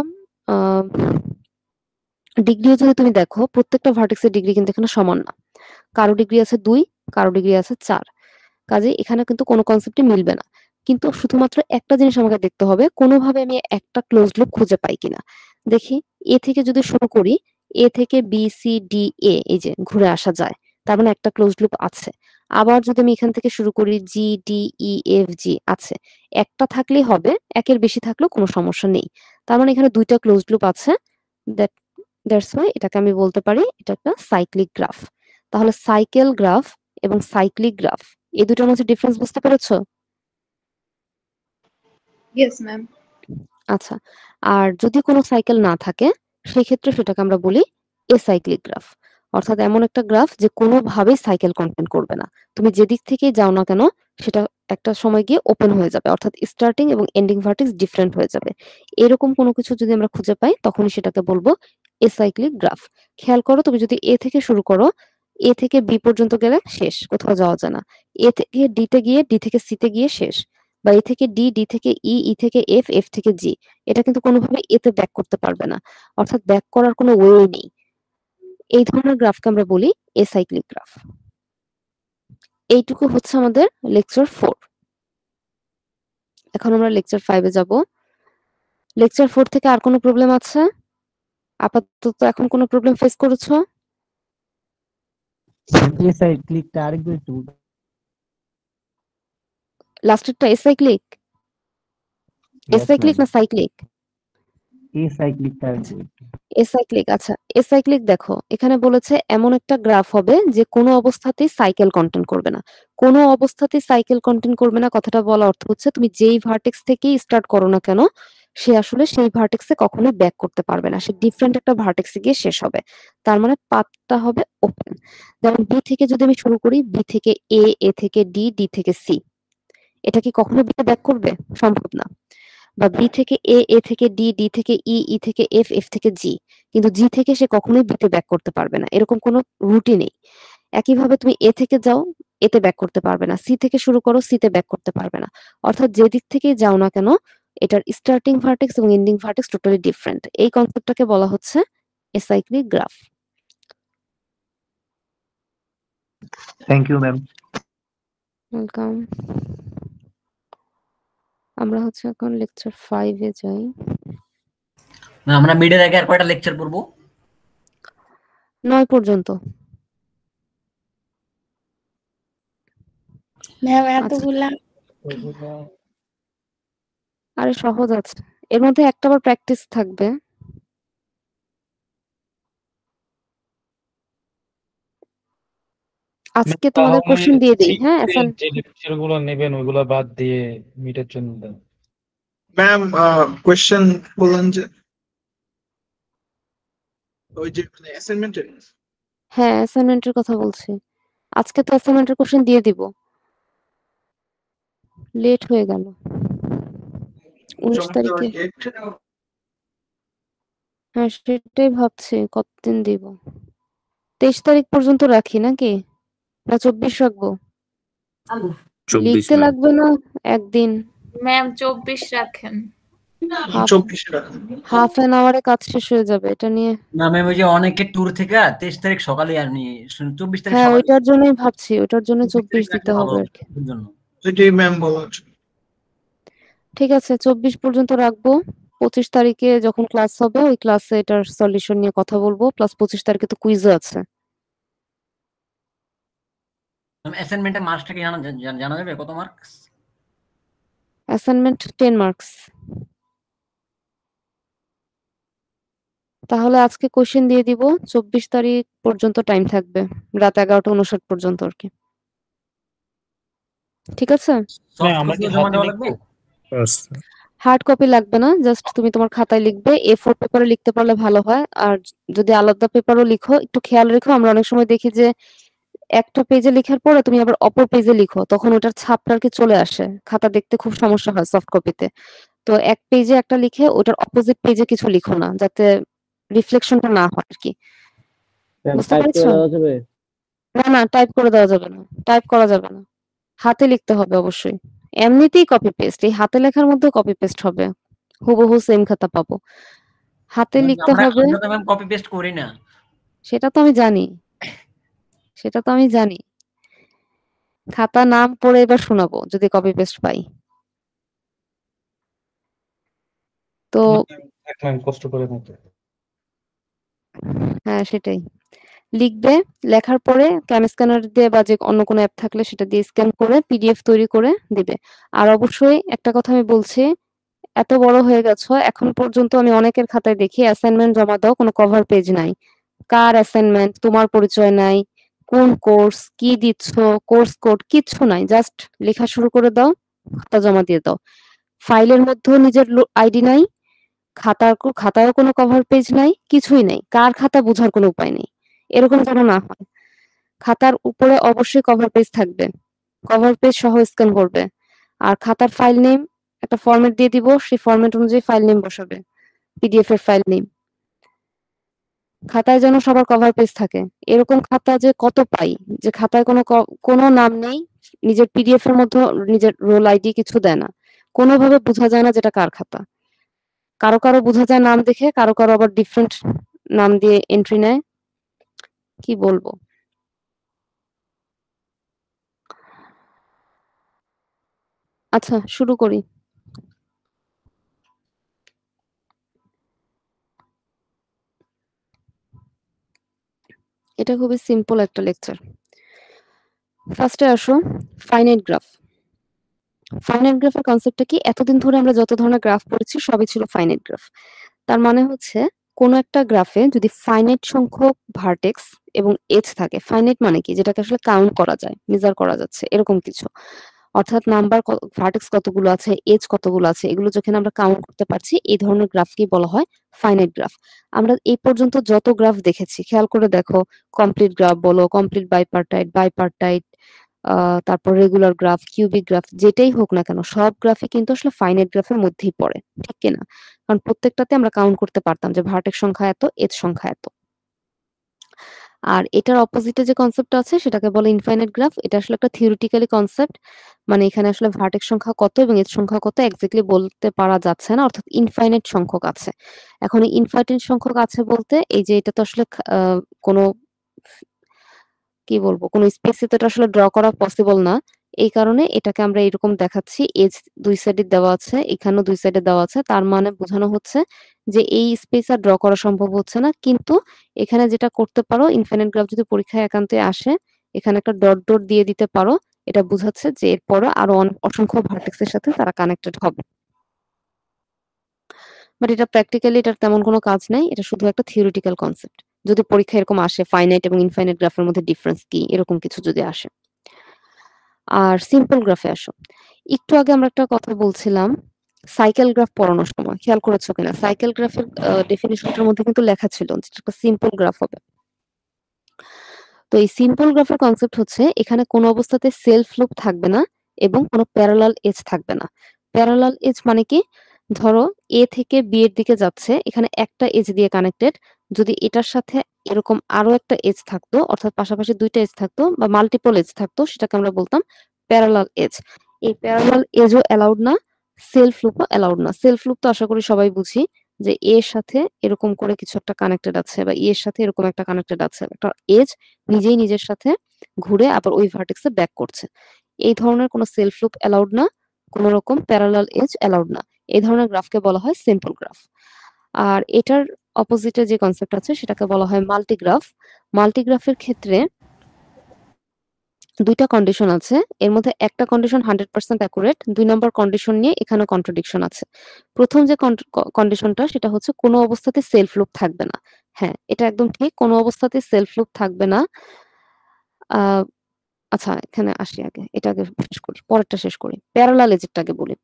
ডিগ্রিও যদি তুমি দেখো, প্রত্যেকটা ভার্টেক্সের ডিগ্রি কিন্তু এখানে সমান না। কারো ডিগ্রি আছে 2, কারো ডিগ্রি আছে 4। কাজে এখানে কিন্তু কোনো কনসেপ্টই মিলবে না। কিন্তু শুধুমাত্র একটা জিনিস আমাকে দেখতে হবে, কোনোভাবে আমি একটা ক্লোজড লুপ খুঁজে পাই কিনা। দেখি, এ থেকে যদি শুরু করি, এ থেকে বি সি ডি এ, এই যে ঘুরে আসা যায়, তার মানে একটা ক্লোজড লুপ আছে। আবার যদি আমি এখান থেকে শুরু করি, G D E F G আছে, একটা থাকলেই হবে, একের বেশি থাকলেও কোনো সমস্যা নেই। তার মানে এখানে দুইটা ক্লোজড লুপ আছে। দ্যাটস ওয়াই এটাকে আমি বলতে পারি এটা একটা সাইক্লিক গ্রাফ। তাহলে সাইকেল গ্রাফ এবং সাইক্লিক গ্রাফ, এই দুটোর মধ্যে ডিফারেন্স বুঝতে পেরেছো? Yes ma'am. আচ্ছা, আর যদি কোনো সাইকেল না থাকে, সেই ক্ষেত্রে সেটাকে আমরা বলি এসাইক্লিক গ্রাফ। অর্থাৎ এমন একটা গ্রাফ যে কোনোভাবেই সাইকেল কন্টেন করবে না। তুমি যেদিক থেকেই যাও না কেন, সেটা একটা সময় গিয়ে ওপেন হয়ে যাবে, অর্থাৎ স্টার্টিং এবং এন্ডিং ভার্টেক্স ডিফারেন্ট হয়ে যাবে। এরকম কোনো কিছু যদি আমরা খুঁজে পাই, তখনই সেটাকে বলবো এসাইক্লিক গ্রাফ। খেয়াল করো, তুমি যদি এ থেকে শুরু করো, এ থেকে বি পর্যন্ত গেলে শেষ, কোথাও যাওয়া যায় না। এ থেকে ডি তে গিয়ে, ডি থেকে সি তে গিয়ে শেষ, বা এ থেকে ডি, ডি থেকে ই, ই থেকে এফ, এফ থেকে জি, এটা কিন্তু কোনোভাবে এতে ব্যাক করতে পারবে না। অর্থাৎ ব্যাক করার কোনো ওয়ে নেই। এই ধরনের গ্রাফকে আমরা বলি এসাইক্লিক গ্রাফ। এইটুকু হচ্ছে আমাদের লেকচার 4। এখন আমরা লেকচার 5-এ যাব। লেকচার 4 থেকে আর কোনো প্রবলেম আছে? আপাতত এখন কোনো প্রবলেম ফেস করেছো? এসাইক্লিকটা আরেকবার একটু বলুন। লাস্টেরটা এসাইক্লিক? এসাইক্লিক না সাইক্লিক? এসাইক্লিকটা আরেকবার একটু এসাইক্লিক, আচ্ছা এসাইক্লিক দেখো এখানে বলেছে এমন একটা গ্রাফ হবে যে কোনো অবস্থাতেই সাইকেল কন্টেন্ট করবে না। কোনো অবস্থাতেই সাইকেল কন্টেন্ট করবে না কথাটা বলা অর্থ হচ্ছে তুমি যেই ভার্টেক্স থেকেই স্টার্ট করো না কেন সে আসলে সেই ভার্টেক্সে কখনোই ব্যাক করতে পারবে না, সে ডিফারেন্ট একটা ভার্টেক্সে গিয়ে শেষ হবে। তার মানে পাথটা হবে ওপেন। যেমন বি থেকে যদি আমি শুরু করি, বি থেকে এ, এ থেকে ডি, ডি থেকে সি, এটা কি কখনো বিতে ব্যাক করবে? সম্ভব না। বা বি থেকে এ, এ থেকে ডি, ডি থেকে ই, ই থেকে এফ, এফ থেকে জি, কিন্তু জি থেকে সে কখনোই বিতে ব্যাক করতে পারবে না, এরকম কোনো রুটই নেই। একইভাবে তুমি এ থেকে যাও, এতে ব্যাক করতে পারবে না, সি থেকে শুরু করো, সি তে ব্যাক করতে পারবে না। অর্থাৎ যে দিক থেকেই যাও না কেন এটার স্টার্টিং ভার্টেক্স এবং এন্ডিং ভার্টেক্স টোটালি ডিফারেন্ট। এই কনসেপ্টটাকে বলা হচ্ছে acyclic graph. Thank you ma'am. Welcome. আমরা হচ্ছে এখন লেকচার 5 এ যাই। না আমরা মিডের আগে আর কয়টা লেকচার পড়বো? 9 পর্যন্ত। ম্যাম আচ্ছা এতগুলা আরে সহজ আছে, এর মধ্যে একটা বার প্র্যাকটিস থাকবে। আজকে তোমাদের তাহলে কোশ্চেন দিয়ে দেই, হ্যাঁ সিক্সের এখন যে লেকচার গুলো নেবেন ওইগুলো বাদ দিয়ে মিটের জন্য দেন। ম্যাম কোয়েশ্চেন বললেন যে ওই যে অ্যাসাইনমেন্টে হ্যাঁ অ্যাসাইনমেন্টের কথা বলছি। আজকে তো অ্যাসাইনমেন্টের কোশ্চেন দিয়ে দিব, লেট হয়ে গেল 19 তারিখে। হ্যাঁ সেটাই ভাবছি কতদিন দিব। 23 তারিখ পর্যন্ত রাখি নাকি, না 24 রাখবো? 24 লিখতে ম্যাম। লাগবে না একদিন, ম্যাম 24 রাখেন। হাফ অ্যান আওয়ারে কাজ শেষ হয়ে যাবে এটা নিয়ে। না ম্যাম ওই যে অনেকে ট্যুর থেকে 23 তারিখ সকালে আর নিয়ে 24 তারিখ হ্যাঁ সকালে ওইটার জন্যই ভাবছি, ওইটার জন্য 24 24 তারিখ দিতে রাখলে ভালো হবে হবে আর কি। ওর জন্য। এটাই ম্যাম বলা হচ্ছে। ঠিক আছে 24 পর্যন্ত রাখবো। 25 তারিখে যখন ক্লাস হবে ওই ক্লাসে এটার সলিউশন নিয়ে কথা বলবো, প্লাস 25 তারিখে তো কুইজও আছে। ম্যাম অ্যাসাইনমেন্টের মার্কসটা কি জানা যাবে কত মার্কস? Assignment 10 marks. তাহলে আজকে কোশ্চেন দিয়ে দিব, 24 তারিখ পর্যন্ত টাইম থাকবে, রাত 11:59 পর্যন্ত আর কি। ঠিক আছে? সফট আমরা কি কপিও জমা হাতে দেওয়া লিখবো? লাগবে? হার্ড কপি লাগবে না, জাস্ট তুমি তোমার খাতায় লিখবে। A4 পেপারে লিখতে পারলে ভালো হয়, আর যদি আলাদা পেপারও লিখো একটু খেয়াল রেখো। আমরা অনেক সময় দেখি যে একটা পেজে লেখার পরে তুমি আবার অপর পেজে লিখো, তখন ওটার ছাপটা আর কি চলে আসে, খাতা দেখতে খুব সমস্যা হয় সফট কপিতে। তো এক পেজে একটা লিখে ওটার অপোজিট পেজে কিছু লিখো না, যাতে রিফ্লেকশনটা না হয় আর কি। বুঝতে টাইপ করে পেরেছো? দেওয়া যাবে? না না টাইপ করে দেওয়া যাবে না, টাইপ করা যাবে না, হাতে লিখতে হবে অবশ্যই। এমনিতেই কপি পেস্ট, এই হাতে লেখার মধ্যে কপি পেস্ট হবে, হুবহু সেম খাতা পাবো। হাতে লিখতে হবে, আমরা তো ম্যাম কপি পেস্ট করি না। সেটা তো আমি জানি, সেটা তো আমি জানি। খাতা নাম পড়ে এবার শোনাবো যদি কপি পেস্ট পাই। তো কষ্ট করে মতো হ্যাঁ সেটাই লিখবে, লেখার পরে স্ক্যানার দিয়ে বা যে অন্য কোনো অ্যাপ থাকলে সেটা দিয়ে স্ক্যান করে পিডিএফ তৈরি করে দিবে। আর অবশ্যই একটা কথা আমি বলছি, এত বড় হয়ে গেছো এখন পর্যন্ত আমি অনেকের খাতায় দেখি অ্যাসাইনমেন্ট জমা দাও কোনো কভার পেজ নাই। কার অ্যাসাইনমেন্ট, তোমার পরিচয় নাই, কোন কোর্স, কি দিচ্ছ, কোর্স কোড কিচ্ছু নাই, জাস্ট লেখা শুরু করে দাও, খাতা জমা দিয়ে দাও। ফাইলের মধ্যেও নিজের আইডি নাই, খাতায়ও কোনো কভার পেজ নাই, কিছুই নাই, কার খাতা বোঝার কোনো উপায় নেই। এরকম যেন না হয়। খাতার উপরে অবশ্যই কভার পেজ থাকবে, কভার পেজ সহ স্ক্যান করবে। আর খাতার ফাইল নেম একটা ফরম্যাট দিয়ে দিব, সেই ফরম্যাট অনুযায়ী ফাইল নেম বসাবে, পিডিএফ এর ফাইল নেম। খাতায় যেন সবার কভার পেজ থাকে। এরকম খাতা যে কত পাই, যে খাতায় কোনো নাম নেই, নিজের পিডিএফ এর মধ্যে নিজের রোল আইডি কিছু দেয় না, কোনোভাবে বোঝা যায় না যেটা কার খাতা। কারো কারো বোঝা যায় নাম দেখে, কারো কারো আবার ডিফারেন্ট নাম দিয়ে এন্ট্রি নেয়। কি বলবো, আচ্ছা শুরু করি। এটা খুবই সিম্পল একটা লেকচার। ফার্স্টে আসো ফাইনাইট গ্রাফ। ফাইনাইট গ্রাফের কনসেপ্টটা কি, এতদিন ধরে আমরা যত ধরনের গ্রাফ পড়েছি সবই ছিল ফাইনাইট গ্রাফ। তার মানে হচ্ছে কোন একটা গ্রাফে যদি ফাইনাইট সংখ্যক ভার্টেক্স এবং এজ থাকে, ফাইনাইট মানে কি, যেটাকে আসলে কাউন্ট করা যায়, মেজার করা যাচ্ছে এরকম কিছু, অর্থাৎ নাম্বার ভার্টেক্স কতগুলো আছে, এজ কতগুলো আছে, এগুলো যেখানে আমরা কাউন্ট করতে পারছি, এই ধরনের গ্রাফকেই বলা হয় ফাইনাইট গ্রাফ। আমরা এই পর্যন্ত যত গ্রাফ দেখেছি খেয়াল করে দেখো, কমপ্লিট গ্রাফ বলো, কমপ্লিট বাইপার্টাইট, তারপর রেগুলার গ্রাফ, কিউবিক গ্রাফ, যেটাই হোক না কেন সব গ্রাফই কিন্তু আসলে ফাইনাইট গ্রাফের মধ্যেই পড়ে, ঠিক কিনা? কারণ প্রত্যেকটাতে আমরা কাউন্ট করতে পারতাম যে ভার্টেক্স সংখ্যা এত, এজ সংখ্যা এত। আর এটার অপোজিটে যে কনসেপ্টটা আছে সেটাকে বলে ইনফাইনাইট গ্রাফ। এটা আসলে একটা থিওরিটিক্যালি কনসেপ্ট, মানে এখানে আসলে ভার্টেক্স সংখ্যা কত এবং এজ সংখ্যা কত এক্স্যাক্টলি বলতে পারা যাচ্ছে না, অর্থাৎ ইনফাইনাইট সংখ্যক আছে। এখন এই ইনফাইনাইট সংখ্যক আছে বলতে এই যে এটা তো আসলে কোনো কি বলবো, কোনো স্পেসে তো এটা আসলে ড্র করা পসিবল না, এই কারণে এটাকে আমরা এরকম দেখাচ্ছি, এজ দুই সাইডে দেওয়া আছে, এখানেও দুই সাইডে দেওয়া আছে, তার মানে বোঝানো হচ্ছে যে এই স্পেস আর ড্র করা সম্ভব হচ্ছে না। কিন্তু এখানে যেটা করতে পারো, ইনফাইনাইট গ্রাফ যদি পরীক্ষায় একান্তে আসে, এখানে একটা ডট ডট দিয়ে দিতে পারো, এটা বোঝাচ্ছে যে এরপরে আরো অসংখ্য ভার্টেক্সের সাথে তারা কানেক্টেড হবে। বাট এটা প্র্যাকটিক্যালি এটার তেমন কোনো কাজ নাই, এটা শুধু একটা থিওরিটিক্যাল কনসেপ্ট। যদি পরীক্ষা এরকম আসে ফাইনাইট এবং ইনফাইনাইট গ্রাফের মধ্যে ডিফারেন্স কি, এরকম কিছু যদি আসে। আর সিম্পল গ্রাফে আসো, একটু আগে আমরা একটা কথা বলছিলাম সাইকেল গ্রাফ পড়ানোর সময়, খেয়াল করেছো কিনা? সাইকেল গ্রাফের ডেফিনিশনটার মধ্যে কিন্তু লেখা ছিল যে একটা সিম্পল গ্রাফ হবে। তো এই সিম্পল গ্রাফের কনসেপ্ট হচ্ছে এখানে কোনো অবস্থাতে সেলফ লুপ থাকবে না এবং কোনো প্যারালাল এজ থাকবে না। প্যারালাল এজ মানে কি, ধরো এ থেকে বি এর দিকে যাচ্ছে, এখানে একটা এজ দিয়ে কানেক্টেড, যদি এটার সাথে এরকম আরো একটা এজ থাকতো, অর্থাৎ পাশাপাশি দুইটা এজ থাকতো বা মাল্টিপল এজ থাকতো, সেটাকে আমরা বলতাম প্যারালাল এজ। এই প্যারালাল এজও অ্যালাউড না, সেলফ লুপও অ্যালাউড না। সেলফ লুপ তো আশা করি সবাই বুঝি, যে এর সাথে এরকম করে কিছু একটা কানেক্টেড আছে বা এর সাথে এরকম একটা কানেক্টেড আছে, একটা এজ নিজেই নিজের সাথে ঘুরে আবার ওই ভার্টেক্সে ব্যাক করছে, এই ধরনের কোনো সেলফ লুপ অ্যালাউড না, কোনো রকম প্যারালাল এজ অ্যালাউড না। এই ধরনের গ্রাফকে বলা হয় সিম্পল গ্রাফ। আর এটার অপোজিটে যে কনসেপ্ট আছে সেটাকে বলা হয় মাল্টিগ্রাফ। মাল্টিগ্রাফের ক্ষেত্রে দুইটা কন্ডিশন আছে, এর মধ্যে একটা কন্ডিশন 100% অ্যাকুরেট, 2 নম্বর কন্ডিশন নিয়ে এখানে কন্ট্রাডিকশন আছে। প্রথম যে কন্ডিশনটা সেটা হচ্ছে কোনো অবস্থাতে সেলফ লুপ থাকবে না। হ্যাঁ, এটা একদম ঠিক, কোনো অবস্থাতে সেলফ লুপ থাকবে না। আচ্ছা, এখানে আসি, আগে এটা আগে শেষ করি, পরেরটা শেষ করি, প্যারালাল এজটা আগে বলি।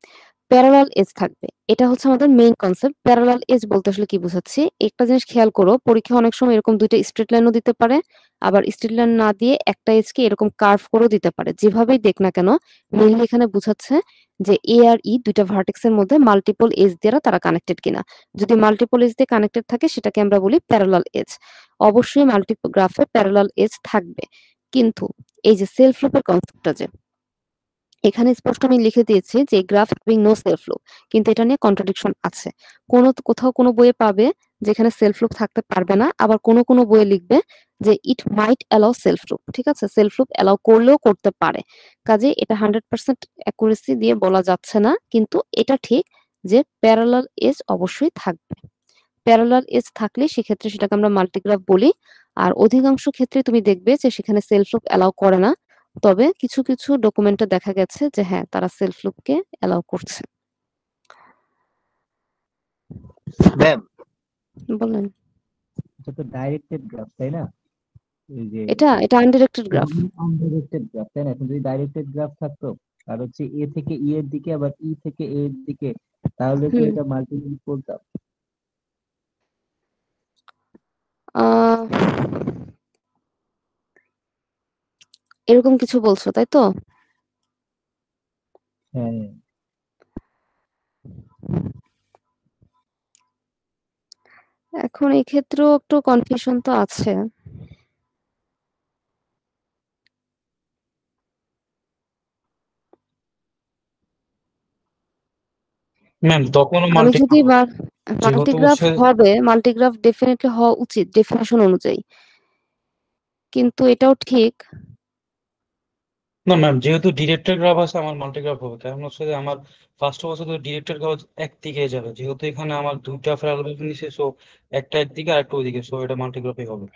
প্যারালাল এজ থাকবে, এটা হচ্ছে আমাদের মেইন কনসেপ্ট। প্যারালাল এজ বলতে আসলে কি বোঝাচ্ছি, একটা জিনিস খেয়াল করো, পরীক্ষা অনেক সময় এরকম দুইটা স্ট্রেট লাইনও দিতে পারে, আবার স্ট্রেট লাইন না দিয়ে একটা এজকে এরকম কার্ভ করেও দিতে পারে। যেভাবেই দেখ না কেন মেইনলি এখানে বোঝাচ্ছে যে এ আর ই দুইটা ভার্টেক্সের মধ্যে মাল্টিপল এজ দ্বারা তারা কানেক্টেড কিনা। যদি মাল্টিপল এজ দিয়ে কানেক্টেড থাকে সেটাকে আমরা বলি প্যারালাল এজ। অবশ্যই মাল্টিপল গ্রাফে প্যারালাল এজ থাকবে, কিন্তু এই যে সেলফ লুপের কনসেপ্টটা, যে এখানে স্পষ্ট আমি লিখে দিয়েছি যে graph having no self loop, কিন্তু এটা নিয়ে কন্ট্রাডিকশন আছে। কোথাও কোনো বইয়ে পাবে যেখানে সেলফ লুপ থাকতে পারবে না, আবার কোনো বইয়ে লিখবে যে it might allow self loop. ঠিক আছে, সেলফ লুপ অ্যালাউ করলেও করতে পারে, কাজে এটা 100% অ্যাকুরেসি দিয়ে বলা যাচ্ছে না, কিন্তু এটা ঠিক যে প্যারালাল এজ অবশ্যই থাকবে। প্যারালাল এজ থাকলে সেক্ষেত্রে সেটাকে আমরা মাল্টিগ্রাফ বলি। আর অধিকাংশ ক্ষেত্রে তুমি দেখবে যে সেখানে সেলফ লুপ অ্যালাউ করে না, তবে কিছু কিছু ডকুমেন্টে দেখা গেছে যে হ্যাঁ, তারা সেলফ লুপকে অ্যালাউ করছে। ম্যাম, বলেন। এটা তো ডাইরেক্টেড গ্রাফ তাই না? এই যে এটা আনডিরেক্টেড গ্রাফ। আনডিরেক্টেড গ্রাফ তাই না? এখন যদি ডাইরেক্টেড গ্রাফ থাকতো আর হচ্ছে এ থেকে ই এর দিকে আবার ই থেকে এ এর দিকে, তাহলে তো এটা মাল্টিপ্লাই করতাম। এরকম কিছু বলছো তাই তো? হ্যাঁ, এখন এই ক্ষেত্রেও একটু কনফিউশন তো আছে। ম্যাম তখনও আমি যদি যেহেতু মাল্টিগ্রাফ হবে, মাল্টিগ্রাফ ডেফিনেটলি হওয়া উচিত ডেফিনেশন অনুযায়ী, কিন্তু এটাও ঠিক না ম্যাম, যেহেতু ডিরেক্টেড গ্রাফ আছে আমার মাল্টিগ্রাফ হবে, কারণ হচ্ছে যে আমার first of all directed graph একদিকে যাবে, যেহেতু এখানে আমার দুইটা প্যারালাল নিছে, সো একটা একদিকে আর একটা ওইদিকে, সো এটা মাল্টিগ্রাফই হবে।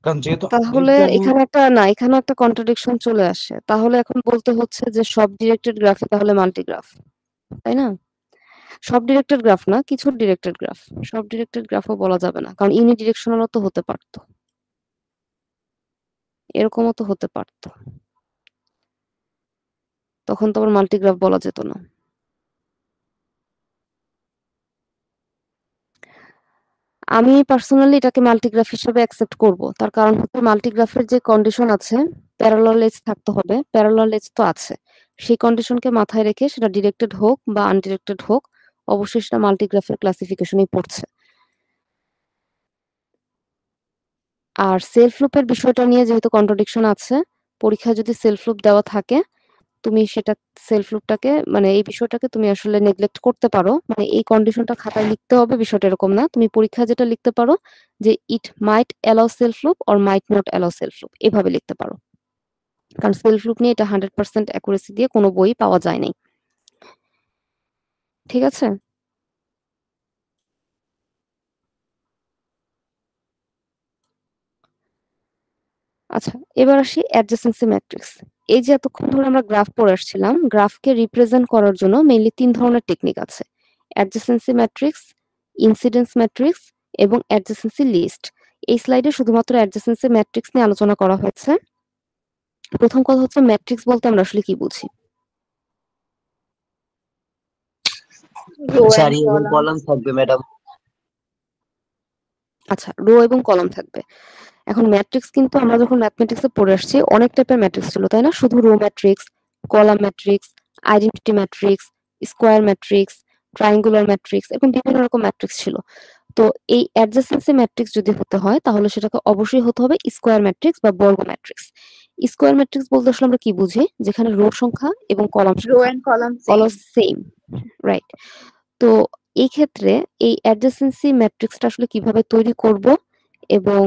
কারণ যেহেতু তাহলে এখানে একটা কন্ট্রাডিকশন চলে আসে। তাহলে এখন বলতে হচ্ছে যে সব ডিরেক্টেড গ্রাফে তাহলে মাল্টিগ্রাফ, তাই না? সব ডিরেক্টেড গ্রাফ না, কিছু ডিরেক্টেড গ্রাফ। সব ডিরেক্টেড গ্রাফও বলা যাবে না, কারণ ইউনিডিরেকশনালও তো হতে পারতো, এরকমও তো হতে পারতো, তখন তো আবার মাল্টিগ্রাফ বলা যেত না। আমি পার্সোনালি এটাকে মাল্টিগ্রাফ হিসেবে অ্যাকসেপ্ট করব, তার কারণ হচ্ছে মাল্টিগ্রাফের যে কন্ডিশন আছে, প্যারালাল এজ থাকতে হবে, প্যারালাল এজ তো আছে, সেই কন্ডিশনকে মাথায় রেখে সেটা ডিরেক্টেড হোক বা আনডিরেক্টেড হোক, অবশ্যই সেটা মাল্টিগ্রাফের ক্লাসিফিকেশনেই পড়ছে। আর সেলফ লুপের বিষয়টা নিয়ে যেহেতু কন্ট্রাডিকশন আছে, পরীক্ষায় যদি সেলফ লুপ দেওয়া থাকে, তুমি সেটা সেলফ লুপটাকে মানে এই বিষয়টাকে তুমি আসলে নেগলেক্ট করতে পারো, মানে এই কন্ডিশনটা খাতায় লিখতে হবে বিষয়টা এরকম না, তুমি পরীক্ষায় যেটা লিখতে পারো যে it might allow self loop or might not allow self loop, এভাবে লিখতে পারো। কারণ সেলফ লুপ নিয়ে এটা 100% অ্যাকুরেসি দিয়ে কোনো বই পাওয়া যায় নাই। ঠিক আছে? আচ্ছা, এবার আসি অ্যাডজেসেন্সি ম্যাট্রিক্স। এই যে এতক্ষণ ধরে আমরা গ্রাফ পড়ে আসছিলাম, গ্রাফকে রিপ্রেজেন্ট করার জন্য মেইনলি 3 ধরনের টেকনিক আছে: অ্যাডজেসেন্সি ম্যাট্রিক্স, ইনসিডেন্স ম্যাট্রিক্স এবং অ্যাডজেসেন্সি লিস্ট। এই স্লাইডে শুধুমাত্র অ্যাডজেসেন্সি ম্যাট্রিক্স নিয়ে আলোচনা করা হয়েছে। প্রথম কথা হচ্ছে ম্যাট্রিক্স বলতে আমরা আসলে কি বুঝি? রো সারি এন্ড এবং কলাম। কলাম থাকবে ম্যাডাম। আচ্ছা, রো এবং কলাম থাকবে। এখন ম্যাট্রিক্স কিন্তু আমরা যখন ম্যাথমেটিক্সে পড়ে আসছি অনেক টাইপের ম্যাট্রিক্স ছিল, তাই না? শুধু row matrix, column matrix, identity matrix, square matrix, triangular matrix, এরকম বিভিন্ন রকম ম্যাট্রিক্স ছিল। তো এই অ্যাডজেসেন্সি ম্যাট্রিক্স যদি হতে হয় তাহলে সেটাকে অবশ্যই হতে হবে স্কোয়ার ম্যাট্রিক্স বা বর্গ ম্যাট্রিক্স। স্কোয়ার ম্যাট্রিক্স বলতে আসলে আমরা কি বুঝি? যেখানে রো সংখ্যা এবং কলাম রো সংখ্যা এন্ড কলাম হলো সেম। Same, right? তো এই ক্ষেত্রে এই অ্যাডজেসেন্সি ম্যাট্রিক্সটা আসলে কিভাবে তৈরি করব এবং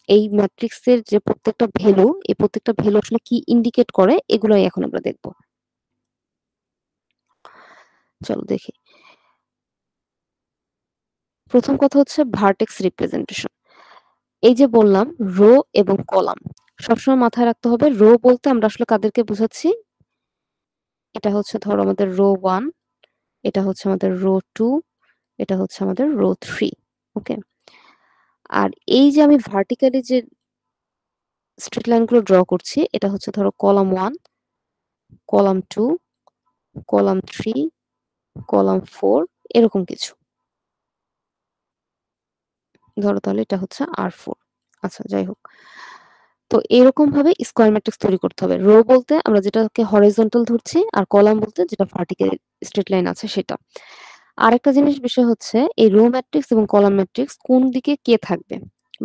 এই ম্যাট্রিক্সের যে প্রত্যেকটা ভ্যালু, এই প্রত্যেকটা ভ্যালু আসলে কি ইন্ডিকেট করে, এগুলাই এখন আমরা দেখব। চলো দেখি। প্রথম কথা হচ্ছে ভার্টেক্স রিপ্রেজেন্টেশন। এই যে বললাম রো এবং কলাম, সবসময় মাথায় রাখতে হবে রো বলতে আমরা আসলে কাদেরকে বোঝাচ্ছি। এটা হচ্ছে ধরো আমাদের রো 1, এটা হচ্ছে আমাদের রো 2, এটা হচ্ছে আমাদের রো 3। ওকে, আর এই যে আমি ভার্টিক্যালি যে স্ট্রেট লাইনগুলো ড্র করছি, এটা হচ্ছে ধরো কলাম 1, কলাম 2, কলাম 3, কলাম 4, এরকম কিছু। ধরো তাহলে এটা হচ্ছে R4। আচ্ছা, যাই হোক, তো এরকম ভাবে স্কোয়ার ম্যাট্রিক্স তৈরি করতে হবে। রো বলতে আমরা যেটাকে হরাইজন্টাল ধরছি, আর কলাম বলতে যেটা ভার্টিক্যাল স্ট্রেট লাইন আছে সেটা। আরেকটা জিনিস বিষয় হচ্ছে এই রো ম্যাট্রিক্স এবং কলাম ম্যাট্রিক্স কোন দিকে কে থাকবে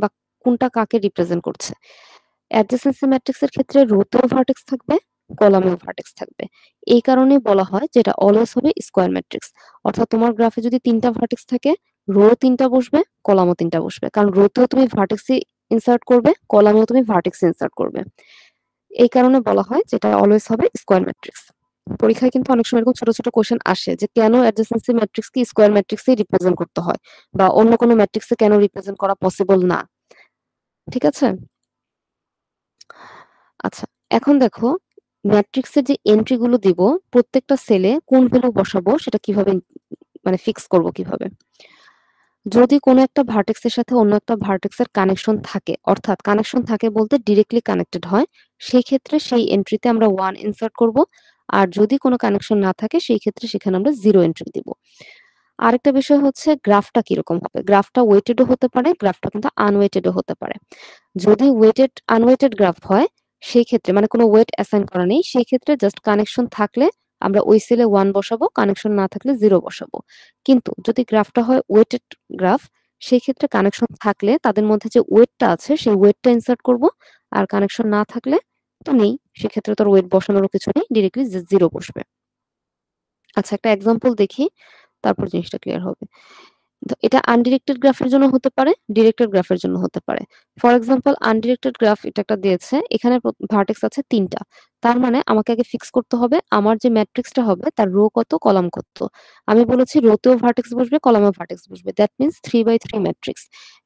বা কোনটা কাকে রিপ্রেজেন্ট করছে। অ্যাডজেসেন্সি ম্যাট্রিক্স এর ক্ষেত্রে রোতেও ভার্টেক্স থাকবে, কলামেও ভার্টেক্স থাকবে। এই কারণেই বলা হয় যেটা অলওয়েজ হবে স্কোয়ার ম্যাট্রিক্স। অর্থাৎ তোমার গ্রাফে যদি 3টা ভার্টেক্স থাকে, রো 3টা বসবে, কলামও 3টা বসবে, কারণ রোতেও তুমি ভার্টেক্সই ইনসার্ট করবে, কলামেও তুমি ভার্টেক্স ইনসার্ট করবে। এই কারণে বলা হয় যেটা অলওয়েজ হবে স্কোয়ার ম্যাট্রিক্স। পরীক্ষায় কিন্তু অনেক সময় এরকম ছোট ছোট কোশ্চেন আসে যে কেন অ্যাডজেসেন্সি ম্যাট্রিক্স কি স্কোয়ার ম্যাট্রিক্সই রিপ্রেজেন্ট করতে হয় বা অন্য কোনো ম্যাট্রিক্সে কেন রিপ্রেজেন্ট করা পসিবল না। ঠিক আছে? আচ্ছা, এখন দেখো ম্যাট্রিক্সের যে এন্ট্রি গুলো দিব, প্রত্যেকটা সেলে কোন ভ্যালু বসাবো সেটা কিভাবে মানে ফিক্স করব কিভাবে। যদি কোনো একটা ভার্টেক্সের সাথে অন্য একটা ভার্টেক্সের কানেকশন থাকে, অর্থাৎ কানেকশন থাকে বলতে ডিরেক্টলি কানেক্টেড হয়, সেই ক্ষেত্রে সেই এন্ট্রিতে আমরা 1 ইনসার্ট করব। আর যদি কোনো কানেকশন না থাকে সেই ক্ষেত্রে সেখানে আমরা 0 এন্ট্রি দিব। আরেকটা বিষয় হচ্ছে গ্রাফটা কিরকম হবে। গ্রাফটা ওয়েটেডও হতে পারে, গ্রাফটা কিন্তু আনওয়েটেডও হতে পারে। যদি ওয়েটেড আনওয়েটেড গ্রাফ হয় সেই ক্ষেত্রে মানে কোনো ওয়েট অ্যাসাইন করা নেই, সেই ক্ষেত্রে জাস্ট কানেকশন থাকলে আমরা ওই সেলে 1 বসাবো, কানেকশন না থাকলে 0 বসাবো। কিন্তু যদি গ্রাফটা হয় ওয়েটেড গ্রাফ, সেই ক্ষেত্রে কানেকশন থাকলে তাদের মধ্যে যে ওয়েটটা আছে সেই ওয়েটটা ইনসার্ট করব, আর কানেকশন না থাকলে তো নেই, সেক্ষেত্রে তো ওয়েট বসানোরও কিছু নেই, ডিরেক্টলি 0 বসবে। আচ্ছা, একটা এক্সাম্পল দেখি, তারপর জিনিসটা ক্লিয়ার হবে। এটা আনডিরেক্টেড গ্রাফের জন্য হতে পারে, ডিরেক্টেড গ্রাফের জন্য হতে পারে। ফর এক্সাম্পল আনডিরেক্টেড গ্রাফ এটা একটা দিয়েছে, এখানে ভার্টেক্স আছে 3টা। তার মানে আমাকে আগে ফিক্স করতে হবে আমার যে ম্যাট্রিক্সটা হবে তার রো কত, কলাম কত। আমি বলেছি রোতেও ভার্টেক্স বসবে, কলামেও ভার্টেক্স বসবে, দ্যাট মিন্স 3/3 ম্যাট্রিক্স।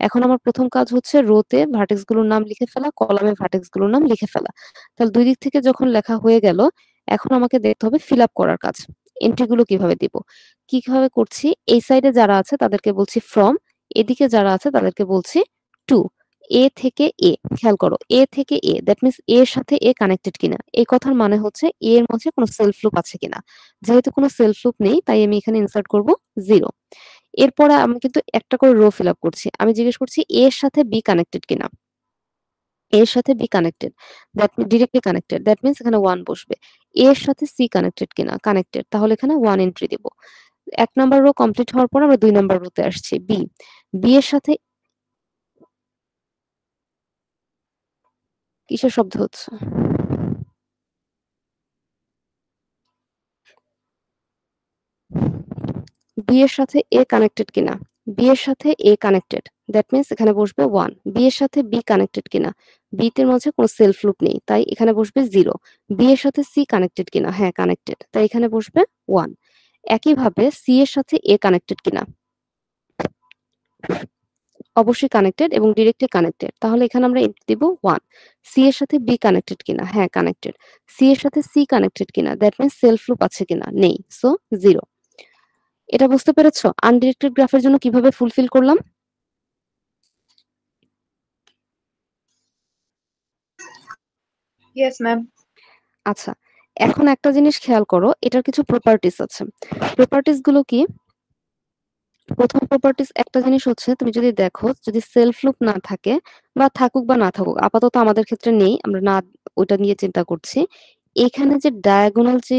এখন আমার প্রথম কাজ হচ্ছে রোতে ভার্টেক্স গুলোর নাম লিখে ফেলা, কলামে ভার্টেক্স গুলোর নাম লিখে ফেলা। তাহলে দুই দিক থেকে যখন লেখা হয়ে গেল, এখন আমাকে দেখতে হবে ফিল আপ করার কাজ। এন্ট্রিগুলো কিভাবে দিব, কিভাবে করছি, এই সাইডে যারা আছে তাদেরকে বলছি ফ্রম, এদিকে যারা আছে তাদেরকে বলছি টু, এ থেকে এ। খেয়াল করো, এ থেকে এ, দ্যাট মিনস এ এর সাথে এ কানেক্টেড কিনা। এই কথার মানে হচ্ছে এ এর মধ্যে কোনো সেলফ লুপ আছে কিনা। যেহেতু কোনো সেলফ লুপ নেই, তাই আমি এখানে ইনসার্ট করব 0। এরপরে আমি কিন্তু একটা করে রো ফিল আপ করছি। আমি জিজ্ঞেস করছি এ এর সাথে বি কানেক্টেড কিনা। এর সাথে B connected, that mean directly connected, that means এখানে 1 বসবে। এর সাথে সি কানেক্টেড কিনা, কানেক্টেড, তাহলে এখানে 1 এন্ট্রি দিব। 1 নাম্বার রো কমপ্লিট হওয়ার পর আমরা 2 নাম্বার রোতে আসছি, বি। বি এর সাথে কিসের শব্দ হচ্ছে? বি এর সাথে এ কানেক্টেড কিনা, বি এর সাথে এ কানেক্টেড, দ্যাট মিনস এখানে বসবে 1। বি এর সাথে বি কানেক্টেড কিনা, বি তে মাঝে কোনো সেলফ লুপ নেই, তাই এখানে বসবে 0। বি এর সাথে সি কানেক্টেড কিনা, হ্যাঁ কানেক্টেড, তাই এখানে বসবে 1। একইভাবে সি এর সাথে এ কানেক্টেড কিনা, অবশ্যই কানেক্টেড এবং ডিরেক্টলি কানেক্টেড, তাহলে এখানে আমরা এন্ট্রি দিব 1। সি এর সাথে বি কানেক্টেড কিনা, হ্যাঁ কানেক্টেড। সি এর সাথে সি কানেক্টেড কিনা, দ্যাট মিনস সেলফ লুপ আছে কিনা, নেই, সো 0। এটা বুঝতে পেরেছো আনডিরেক্টেড গ্রাফের জন্য কিভাবে ফুলফিল করলাম? Yes ma'am. আচ্ছা, এখন একটা জিনিস খেয়াল করো, এটার কিছু প্রপার্টিস আছে। প্রপার্টিস গুলো কি? প্রথম প্রপার্টিস একটা জিনিস হচ্ছে, তুমি যদি দেখো যদি সেলফ লুপ না থাকে বা থাকুক বা না থাকুক, আপাতত আমাদের ক্ষেত্রে নেই, আমরা না ওইটা নিয়ে চিন্তা করছি। এখানে যে ডায়াগোনাল যে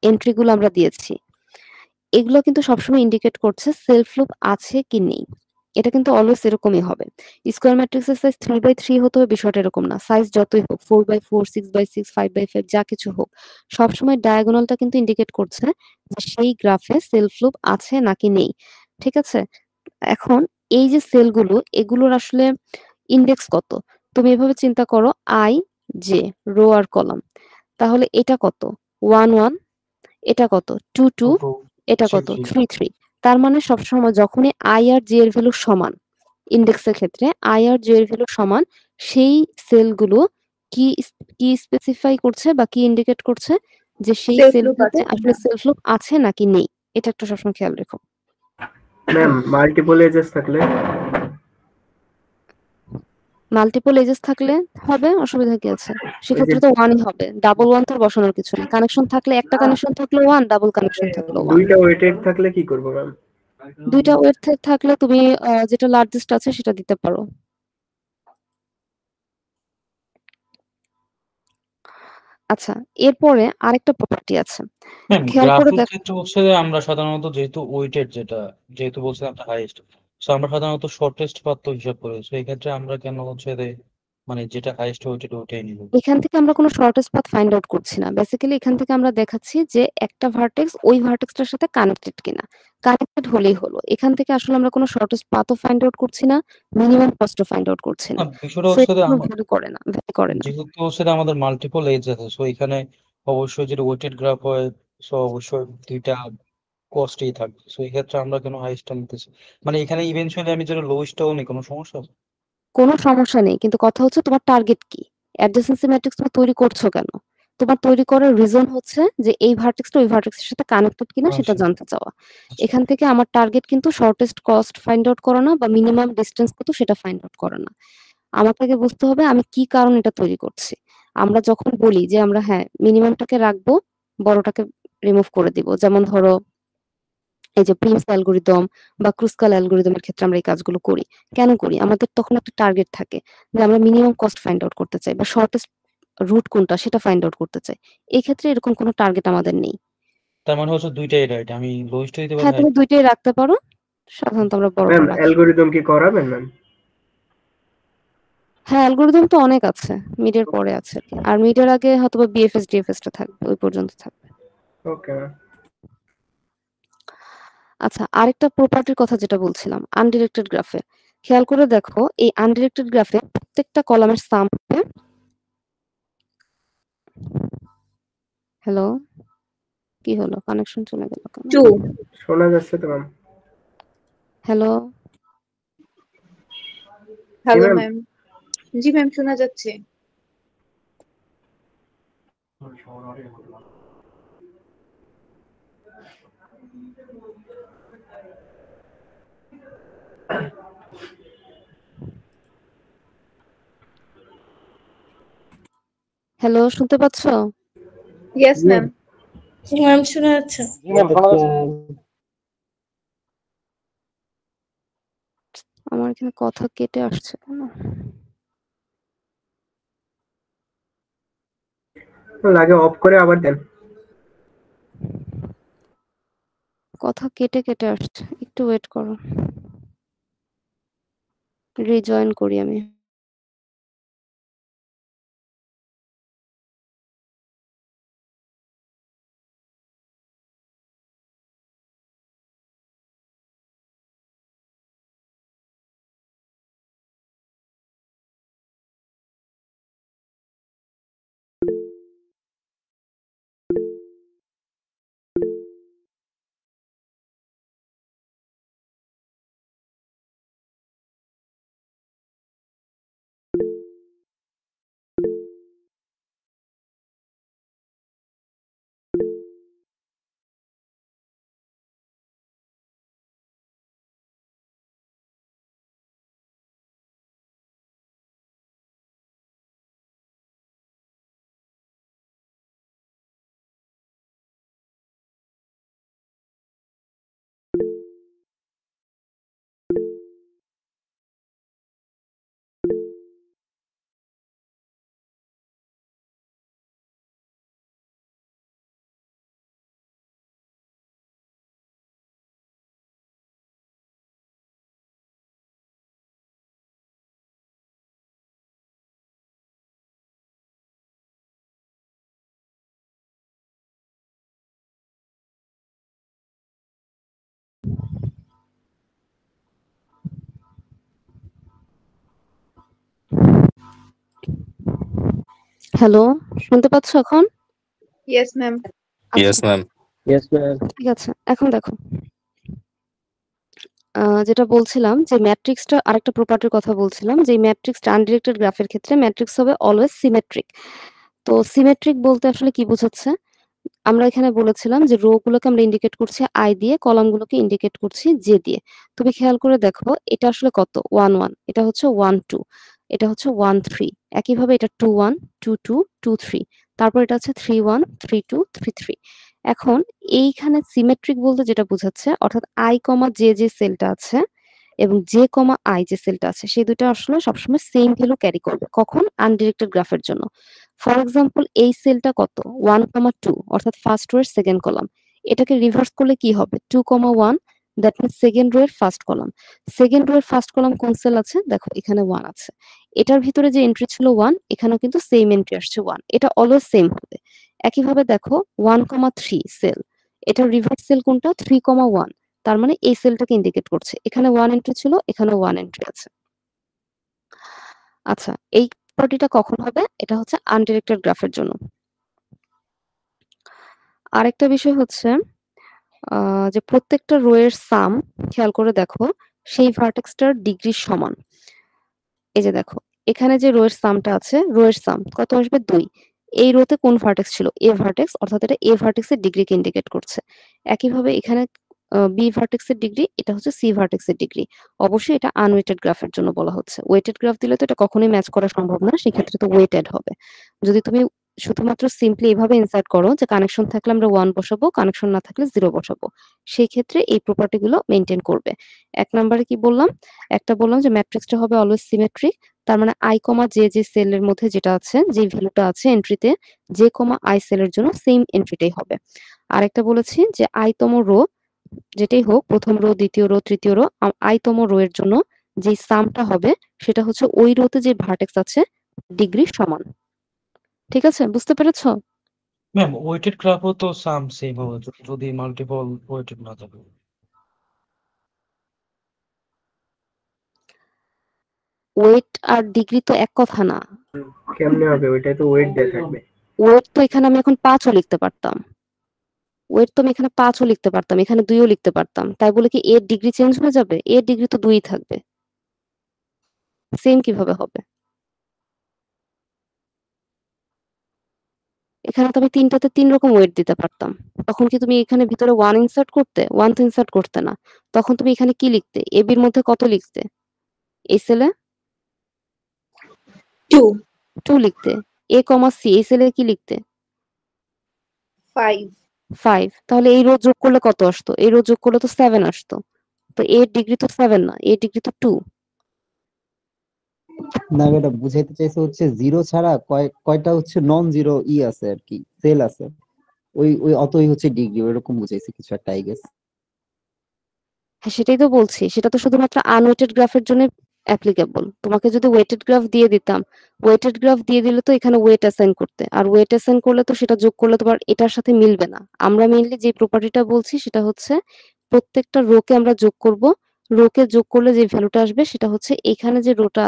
এন্ট্রি গুলো আমরা দিয়েছি, এগুলো কিন্তু সবসময় ইন্ডিকেট করছে সেলফ লুপ আছে কি নেই। এটা কিন্তু অলওয়েজ এরকমই হবে। স্কোয়ার ম্যাট্রিক্সের সাইজ 3/3 হতে হবে, বিষয়টা এরকম না। সাইজ যতই হোক 4/4, 6/6, 5/5 যা কিছু হোক, সবসময় ডায়াগোনালটা কিন্তু ইন্ডিকেট করছে যে সেই গ্রাফে সেলফ লুপ আছে নাকি নেই। ঠিক আছে? এখন এই যে সেলগুলো, এগুলোর আসলে ইন্ডেক্স কত? তুমি এভাবে চিন্তা করো, আই জে রো আর কলাম, তাহলে এটা কত? 1 1, এটা কত? 2 2, এটা কত? 3 3। তার মানে সবসময় যখনই আই আর জে এর ভ্যালু সমান, ইন্ডেক্সের ক্ষেত্রে আই আর জে এর ভ্যালু সমান, সেই সেলগুলো কি কি স্পেসিফাই করছে বা কি ইন্ডিকেট করছে যে সেই সেলফ লুপ সেলগুলোতে আছে আসলে কিনা। সেলফ লুপ আছে নাকি নেই। এটা একটা সবসময় খেয়াল রেখো। ম্যাম মাল্টিপল এজেস থাকলে মাল্টিপল এজেস থাকলে হবে, অসুবিধা কি আছে? ওই যে সেক্ষেত্রে তো 1ই হবে, ডাবল 1 তো আর বসানোর কিছু নেই। কানেকশন থাকলে একটা কানেকশন থাকলে 1, ডাবল কানেকশন থাকলে 1। দুইটা ওয়েটেড থাকলে কি করবো ম্যাম? দুইটা ওয়েট থাকলে তুমি যেটা লার্জেস্ট আছে সেটা দিতে পারো। আচ্ছা, এরপরে আরেকটা প্রপার্টি আছে, হ্যাঁ, খেয়াল করে গ্রাফের দেখো। ক্ষেত্রে হচ্ছে যে আমরা সাধারণত যেহেতু ওয়েটেড যেহেতু বলছিলাম একটা হাইয়েস্ট, সো আমরা সাধারণত শর্টেস্ট পাথ তো হিসাব করি। সো এই ক্ষেত্রে আমরা কেন হচ্ছে যে মানে যেটা হাইয়েস্ট ওয়েটেড ওইটাই নিব? এখান থেকে আমরা কোনো শর্টেস্ট পাথ ফাইন্ড আউট করছি না। বেসিক্যালি এখান থেকে আমরা দেখাচ্ছি যে একটা ভার্টেক্স ওই ভার্টেক্সটার সাথে কানেক্টেড কিনা। কানেক্টেড হলেই হলো। এখান থেকে আসলে আমরা কোনো শর্টেস্ট পাথও ফাইন্ড আউট করছি না, মিনিমাম কস্টও ফাইন্ড আউট করছি না, না। বিষয়টা সো হচ্ছে যে এগুলো ভ্যালু করে না, ভ্যালু করে না। যেহেতু হচ্ছে যে আমাদের মাল্টিপল এজ আছে, সো এখানে অবশ্যই যেটা ওয়েটেড গ্রাফ হয়, সো অবশ্যই দুইটা কস্টই থাকবে। সো এই ক্ষেত্রে আমরা কেন হাইয়েস্টটা নিতেছি? মানে এখানে ইভেনচুয়ালি আমি যেটা লোয়েস্টটাও নেই, কোনো সমস্যা আছে? কোনো সমস্যা নেই, কিন্তু কথা হচ্ছে তোমার টার্গেট কি? অ্যাডজেসেন্সি ম্যাট্রিক্স তুমি তৈরি করছো কেন? তোমার তৈরি করার রিজন হচ্ছে যে এই ভার্টেক্সটা ওই ভার্টেক্সের সাথে কানেক্টেড কিনা সেটা আচ্ছা জানতে চাওয়া। আচ্ছা। এখান থেকে আমার টার্গেট কিন্তু শর্টেস্ট কস্ট ফাইন্ড আউট করা না, বা মিনিমাম ডিসটেন্স কত সেটা ফাইন্ড আউট করা না। আমাকে আগে বুঝতে হবে আমি কি কারণে এটা তৈরি করছি। আমরা যখন বলি যে আমরা হ্যাঁ মিনিমামটাকে রাখবো, বড়টাকে রিমুভ করে দিব, যেমন ধরো এই যে প্রিমস অ্যালগরিদম বা ক্রুস্কাল অ্যালগরিদমের ক্ষেত্রে আমরা এই কাজগুলো করি। কেন করি? আমাদের তখন একটা টার্গেট থাকে যে আমরা মিনিমাম কস্ট ফাইন্ড আউট করতে চাই বা শর্টেস্ট রুট কোনটা সেটা ফাইন্ড আউট করতে চাই। এই ক্ষেত্রে এরকম কোনো টার্গেট আমাদের নেই। তার মানে হচ্ছে দুইটাই রাইট, আমি লোয়েস্ট দিতে পারি, হ্যাঁ, তুমি দুইটাই রাখতে পারো, সাধারণত আমরা বড়টা ম্যাম রাখি। অ্যালগরিদম কি করাবেন ম্যাম? হ্যাঁ, অ্যালগরিদম তো অনেক আছে, মিডের পরে আছে আর কি। আর মিডের আগে হয়তোবা বিএফএস ডিএফএস টা থাকবে, ওই পর্যন্ত থাকবে। Okay ma'am. আচ্ছা, আরেকটা প্রপার্টির কথা যেটা বলছিলাম আনডিরেক্টেড গ্রাফে, খেয়াল করে দেখো এই আনডিরেক্টেড গ্রাফে প্রত্যেকটা কলামের সাম হবে। হ্যালো, কি হলো? কানেকশন চলে গেল কেন? 2। শোনা যাচ্ছে তো ma'am? Hello, hello ma'am? Ma'am. জি ম্যাম, শোনা যাচ্ছে। হ্যালো, শুনতে পাচ্ছ? Yes ma'am. ম্যাম শোনা যাচ্ছে। আমার এখানে কথা কেটে আসছে কেন? লাগে অফ করে আবার দেন। কথা কেটে কেটে আসছে, একটু ওয়েট করো, রিজয়েন করি আমি। হ্যালো, শুনতে পাচ্ছ এখন? Yes ma'am. Yes ma'am. Yes ma'am. ঠিক আছে, এখন দেখো যেটা বলছিলাম যে ম্যাট্রিক্সটা আরেকটা প্রপার্টির কথা বলছিলাম যে ম্যাট্রিক্সটা আনডিরেক্টেড গ্রাফের ক্ষেত্রে ম্যাট্রিক্স হবে অলওয়েজ সিমেট্রিক। তো সিমেট্রিক বলতে আসলে কি বোঝাচ্ছে? আমরা এখানে বলেছিলাম যে রো গুলোকে আমরা ইন্ডিকেট করছি আই দিয়ে, কলামগুলোকে ইন্ডিকেট করছি জে দিয়ে। তুমি খেয়াল করে দেখো এটা আসলে কত 1 1, এটা হচ্ছে 1 2, এটা হচ্ছে 1 3, একইভাবে এটা 2 1 2 2 2 3, তারপর এটা হচ্ছে 3 1 3 2 3 3। এখন এইখানে সিমেট্রিক বলতে যেটা বোঝাচ্ছে অর্থাৎ আই কমা যে সেলটা আছে এবং জে কমা আই যে সেলটা আছে সেই দুটো আসলে সবসময় সেম ভ্যালু ক্যারি করবে। কখন? আনডিরেক্টেড গ্রাফের জন্য। ফর এক্সাম্পল এই সেলটা কত 1 কমা 2 অর্থাৎ ফার্স্ট রো এর সেকেন্ড কলাম, এটাকে রিভার্স করলে কি হবে 2 কমা 1, দ্যাট মিন্স সেকেন্ড রো এর ফার্স্ট কলাম। সেকেন্ড রো এর ফার্স্ট কলাম কোন সেল আছে? দেখো এখানে 1 আছে, এটার ভিতরে যে এন্ট্রি ছিল 1, এখানেও কিন্তু সেম এন্ট্রি আসছে 1, এটা অলওয়েজ সেম হবে। একইভাবে দেখো 1 কমা 3 সেল, এটার রিভার্স সেল কোনটা 3 কমা 1, তার মানে এই সেলটাকে ইন্ডিকেট করছে, এখানে 1 এন্ট্রি ছিল, এখানে 1 এন্ট্রি আছে। আচ্ছা, এই প্রপার্টিটা কখন হবে? এটা হচ্ছে আনডিরেক্টেড গ্রাফের জন্য। আরেকটা বিষয় হচ্ছে যে প্রত্যেকটা রো এর সাম খেয়াল করে দেখো সেই ভার্টেক্সটার ডিগ্রির সমান। এই যে দেখো এখানে যে রো এর সামটা আছে, রো এর সাম কত আসবে 2। এই রোতে কোন ভার্টেক্স ছিল? এ ভার্টেক্স, অর্থাৎ এটা এ ভার্টেক্সের ডিগ্রিকে ইন্ডিকেট করছে। একইভাবে এখানে বি ভার্টেক্সের ডিগ্রি, এটা হচ্ছে সি ভার্টেক্সের ডিগ্রি। অবশ্যই এটা আনওয়েটেড গ্রাফের জন্য বলা হচ্ছে। ওয়েটেড গ্রাফ দিলে তো এটা কখনোই ম্যাচ করা সম্ভব না, সেক্ষেত্রে তো ওয়েটেড হবে। যদি তুমি শুধুমাত্র সিম্পলি এভাবে ইনসার্ট করো যে কানেকশন থাকলে আমরা 1 বসাবো, কানেকশন না থাকলে 0 বসাবো, সেই ক্ষেত্রে এই প্রপার্টি গুলো মেইনটেইন করবে। এক নম্বরে কি বললাম? একটা বললাম যে ম্যাট্রিক্সটা হবে অলওয়েজ সিমেট্রিক, তার মানে আই কমা যে সেলের মধ্যে যেটা আছে, যে ভ্যালুটা আছে এন্ট্রিতে, জে কমা আই সেলের জন্য সেম এন্ট্রিটাই হবে। আরেকটা বলেছি যে আই তম রো যেটাই হোক, প্রথম রো, দ্বিতীয় রো, তৃতীয় রো, আই তম রো এর জন্য যে সামটা হবে সেটা হচ্ছে ওই রোতে যে ভার্টেক্স আছে ডিগ্রি সমান। ঠিক আছে, বুঝতে পেরেছো? ম্যাম ওয়েটেড গ্রাফও তো সাম সেম হবে যদি মাল্টিপল ওয়েটেড না থাকে। ওয়েট আর ডিগ্রি তো এক কথা না। কেমনে হবে? ওইটাই তো ওয়েট দেয়া থাকবে। ওয়েট তো এখানে আমি এখন 5ও লিখতে পারতাম, ওয়েট তো আমি এখানে 5ও লিখতে পারতাম, এখানে 2ও লিখতে পারতাম। তাই বলে কি এর ডিগ্রি চেঞ্জ হয়ে যাবে? এর ডিগ্রি তো 2ই থাকবে, সেম কিভাবে হবে? এখানে তো আমি 3টাতে 3 রকম ওয়েট দিতে পারতাম। তখন কি তুমি এখানে ভিতরে 1 ইনসার্ট করতে? 1 তো ইনসার্ট করতে না। তখন তুমি এখানে কি লিখতে? AB এর মধ্যে কত লিখতে? এই সেলে 2 2 লিখতে। A, C এই সেলে কি লিখতে? 5 5 তাহলে এই রো যোগ করলে কত আসতো? এই রো যোগ করলে তো 7 আসতো। তো A এর ডিগ্রি তো 7 না, A এর ডিগ্রি তো 2। না ম্যাডাম, বুঝাইতে চাইছে হচ্ছে জিরো ছাড়া কয়টা হচ্ছে নন জিরো আছে আর কি, সেল আছে, ওই ওই অতই হচ্ছে ডিগ্রি, ওইরকম বুঝাইছে কিছু একটা আই গেস। হ্যাঁ, সেটাই তো বলছি। সেটা তো শুধুমাত্র আনওয়েটেড গ্রাফের জন্য অ্যাপ্লিকেবল। তোমাকে যদি ওয়েটেড গ্রাফ দিয়ে দিতাম, ওয়েটেড গ্রাফ দিয়ে দিলে তো এখানে ওয়েট অ্যাসাইন করতে। আর ওয়েট অ্যাসাইন করলে তো সেটা যোগ করলে তোমার এটার সাথে মিলবে না। আমরা মেইনলি যে প্রপার্টিটা বলছি সেটা হচ্ছে প্রত্যেকটা রোকে আমরা যোগ করব। রোকে যোগ করলে যে ভ্যালুটা আসবে সেটা হচ্ছে এখানে যে রোটা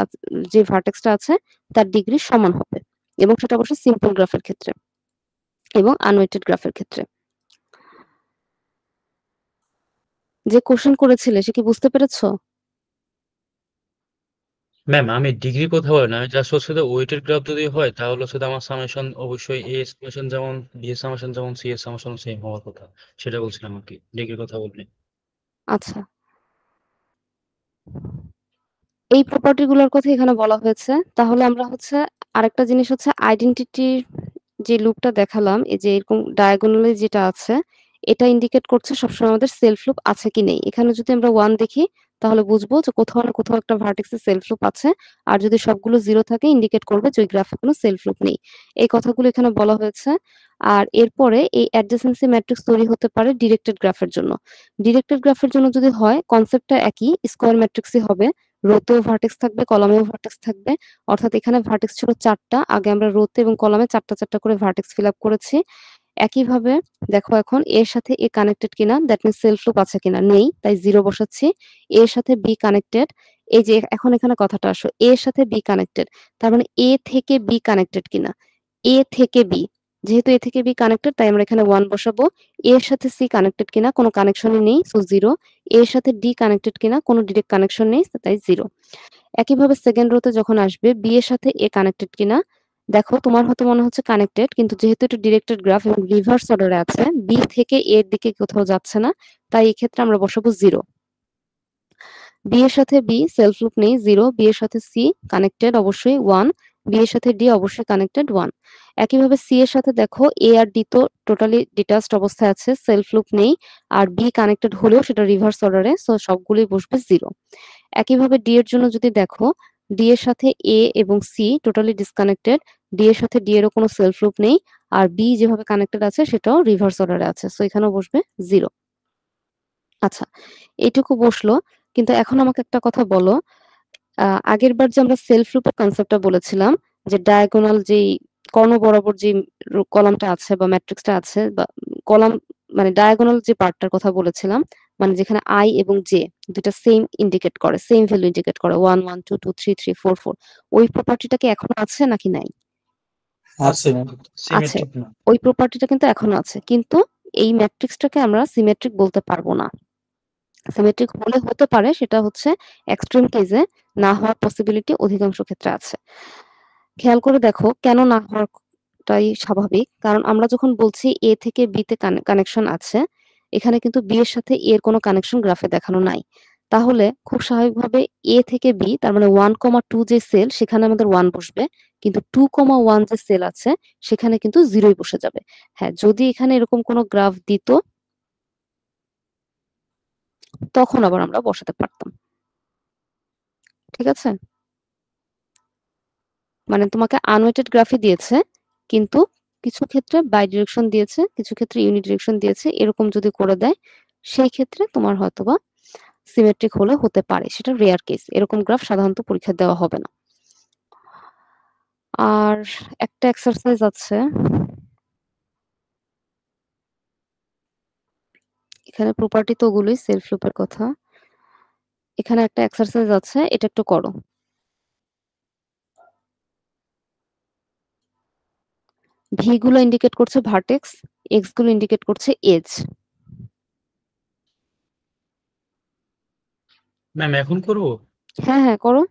যে ভার্টেক্সটা আছে তার ডিগ্রি সমান হবে। এবং সেটা অবশ্য সিম্পল গ্রাফের ক্ষেত্রে এবং আনওয়েটেড গ্রাফের ক্ষেত্রে। যে কোশ্চেন করেছিলে সে কি বুঝতে পেরেছো? ম্যাম আমি ডিগ্রি কথা বলি না, আমি জাস্ট হচ্ছে ওয়েটেড গ্রাফ যদি হয় তাহলে হচ্ছে আমার সামেশন অবশ্যই এ সামেশন যেমন বি সামেশন যেমন সি এর সামেশন সেম হওয়ার কথা, সেটা বলছিলাম আর কি, ডিগ্রির কথা বললি। আচ্ছা, এই প্রপার্টি গুলোর কথা এখানে বলা হয়েছে। তাহলে আমরা হচ্ছে আরেকটা জিনিস হচ্ছে আইডেন্টিটির যে লুপটা দেখালাম, এই যে এরকম ডায়াগোনালি যেটা আছে, এটা ইন্ডিকেট করছে সবসময় আমাদের সেলফ লুপ আছে কি নেই। এখানে যদি আমরা 1 দেখি তাহলে বুঝবো যে কোথাও না কোথাও একটা ভার্টেক্সে সেলফ লুপ আছে। আর যদি সবগুলো 0 থাকে ইন্ডিকেট করবে যে ওই গ্রাফে কোনো সেলফ লুপ নেই। এই কথাগুলো এখানে বলা হয়েছে। আর এরপরে এই অ্যাডজেসেন্সি ম্যাট্রিক্স তৈরি হতে পারে ডিরেক্টেড গ্রাফের জন্য। ডিরেক্টেড গ্রাফের জন্য যদি হয় কনসেপ্টটা একই, স্কয়ার ম্যাট্রিক্সই হবে। রোতেও ভার্টেক্স থাকবে, কলামেও ভার্টেক্স থাকবে। অর্থাৎ এখানে ভার্টেক্স ছিল 4টা। আগে আমরা রোতে এবং কলামে 4টা করে ভার্টেক্স ফিল আপ করেছি। একইভাবে দেখো এখন এর সাথে এ কানেক্টেড কিনা, দ্যাট মিনস সেলফ লুপ আছে কিনা, নেই, তাই 0 বসাচ্ছি। এর সাথে বি কানেক্টেড, এই যে এখন এখানে কথাটা আসো, এর সাথে বি কানেক্টেড, তার মানে এ থেকে বি কানেক্টেড কিনা, এ থেকে বি, যেহেতু এ থেকে বি কানেক্টেড তাই আমরা এখানে 1 বসাবো। এর সাথে সি কানেক্টেড কিনা, কোনো কানেকশনই নেই, সো 0। এর সাথে ডি কানেক্টেড কিনা, কোনো ডিরেক্ট কানেকশন নেই, তাই 0। একইভাবে সেকেন্ড রোতে যখন আসবে বি এর সাথে এ কানেক্টেড কিনা, দেখো তোমার হয়তো মনে হচ্ছে কানেক্টেড, কিন্তু যেহেতু এটা ডিরেক্টেড গ্রাফ এবং রিভার্স অর্ডারে আছে, বি থেকে এর দিকে কোথাও যাচ্ছে না, তাই এই ক্ষেত্রে আমরা বসাবো 0। বি এর সাথে বি সেলফ লুপ নেই, 0। বি এর সাথে সি কানেক্টেড অবশ্যই 1। বি এর সাথে ডি অবশ্যই কানেক্টেড 1। একইভাবে সি এর সাথে দেখো এ আর ডি তো টোটালি ডিটাচড অবস্থায় আছে, সেলফ লুপ নেই। আর বি কানেক্টেড হলেও সেটা রিভার্স অর্ডারে, সো সবগুলোই বসবে 0। একইভাবে ডি এর জন্য যদি দেখো, ডি এর সাথে এ এবং সি টোটালি ডিসকানেক্টেড, ডি এর সাথে ডি এরও কোনো সেলফ লুপ নেই। আর বি যেভাবে কানেক্টেড আছে সেটাও রিভার্স অর্ডারে আছে, সো এখানেও বসবে 0। আচ্ছা, এইটুকু বসলো। কিন্তু এখন আমাকে একটা কথা বলো, আগের বার যে আমরা সেলফ লুপের কনসেপ্টটা বলেছিলাম, যে ডায়াগোনাল যেই কর্ণ বরাবর যে কলামটা আছে বা ম্যাট্রিক্সটা আছে বা কলাম, মানে ডায়াগোনাল যে পার্টটার কথা বলেছিলাম, মানে যেখানে আই এবং জে দুটা সেম ইন্ডিকেট করে, সেম ভ্যালু ইন্ডিকেট করে, 1 1 2 2 3 3 4 4, ওই প্রপার্টিটা কি এখনো আছে নাকি নাই? আছে, আছে। সিমেট্রিক না। ওই প্রপার্টিটা কিন্তু এখনো আছে, কিন্তু এই ম্যাট্রিক্সটাকে আমরা সিমেট্রিক বলতে পারবো না। সিমেট্রিক হলে হতে পারে, সেটা হচ্ছে এক্সট্রিম কেসে, না হওয়ার পসিবিলিটি অধিকাংশ ক্ষেত্রে আছে। খেয়াল করে দেখো কেন না হওয়াটাই স্বাভাবিক, কারণ আমরা যখন বলছি এ থেকে বি তে কানেকশন আছে, এখানে কিন্তু বি এর সাথে এর কোনো কানেকশন গ্রাফে দেখানো নাই। তাহলে খুব স্বাভাবিকভাবে এ থেকে বি, তার মানে 1,2 যে সেল সেখানে আমাদের 1 বসবে, কিন্তু 2,1 যে সেল আছে সেখানে কিন্তু 0ই বসে যাবে। হ্যাঁ, যদি এখানে এরকম কোনো গ্রাফ দিত তখন আবার আমরা বসাতে পারতাম। ঠিক আছে, মানে তোমাকে আনওয়েটেড গ্রাফই দিয়েছে, কিন্তু কিছু ক্ষেত্রে বাই ডিরেকশন দিয়েছে, কিছু ক্ষেত্রে ইউনি ডিরেকশন দিয়েছে, এরকম যদি করে দেয় সেই ক্ষেত্রে তোমার হয়তোবা সিমেট্রিক হলে হতে পারে, সেটা রেয়ার কেস, এরকম গ্রাফ সাধারণত পরীক্ষা দেওয়া হবে না। আর একটা এক্সারসাইজ আছে, এখানে প্রপার্টি তো ওগুলোই, সেলফ লুপের কথা। এখানে একটা এক্সারসাইজ আছে, এটা একটু করো। ভি গুলো ইন্ডিকেট করছে ভার্টেক্স, এক্স গুলো ইন্ডিকেট করছে এজ। ম্যাম এখন করবো? হ্যাঁ হ্যাঁ করো।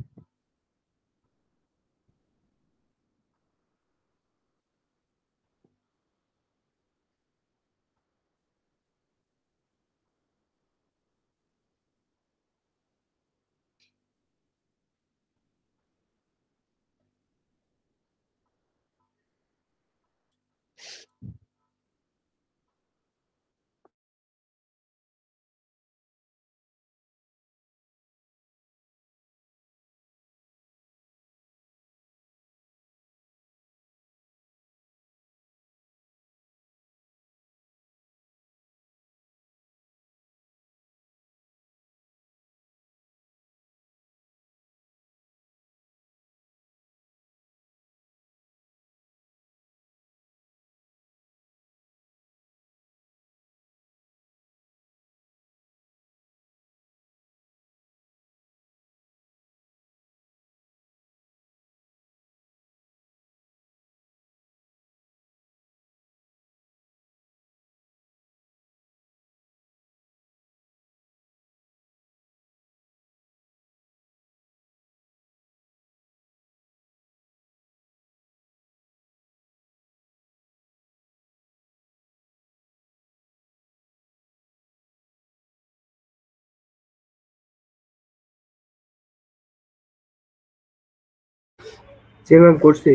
জি ম্যাম করছি।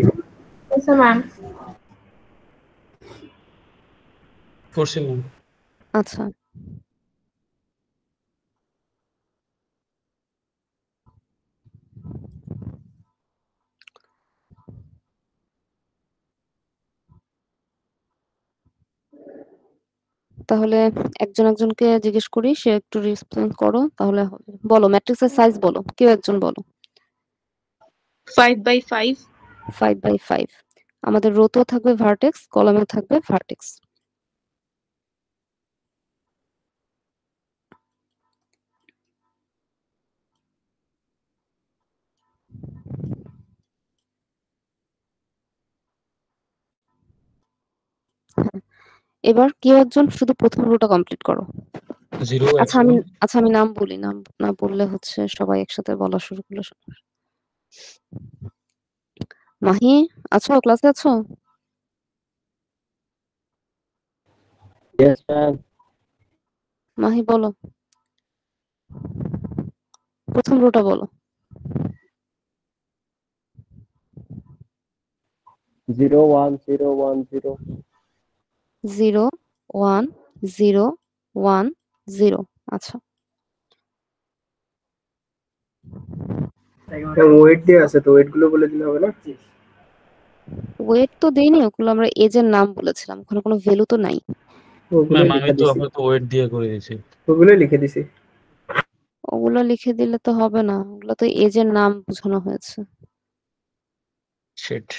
ম্যাম করছি ম্যাম। আচ্ছা, তাহলে একজন একজনকে জিজ্ঞেস করি, সে একটু রেসপন্স করো তাহলে হবে। বলো ম্যাট্রিক্সের সাইজ বলো, কেউ একজন বলো। 5x5। 5x5। আমাদের রোতেও থাকবে ভার্টেক্স, কলামেও থাকবে ভার্টেক্স। এবার কেউ একজন শুধু প্রথম রোটা কমপ্লিট করো। 0x1 আচ্ছা আমি নাম বলি, নাম না বললে হচ্ছে সবাই একসাথে বলা শুরু করলে। মাহি আছো, ক্লাসে আছো? Yes, ma'am. মাহি বলো, প্রথম রোটা বলো। 0 1 0 1 0 0 1 0 1 0। আচ্ছা, ওয়েট দিয়ে আছে তো, ওয়েট গুলো বলে দিলে হবে না? ওয়েট তো দেইনি, ওগুলো আমরা এজের নাম বলেছিলাম, ওখানে কোনো ভ্যালু তো নাই। ওগুলো ম্যাম আমি লিখে তো দিছি, আপাতত ওয়েট দিয়ে করে দিয়েছি। ওগুলো লিখে দিছি। ওগুলো লিখে দিলে তো হবে না, ওগুলো তো এজের নাম বোঝানো হয়েছে। শিট।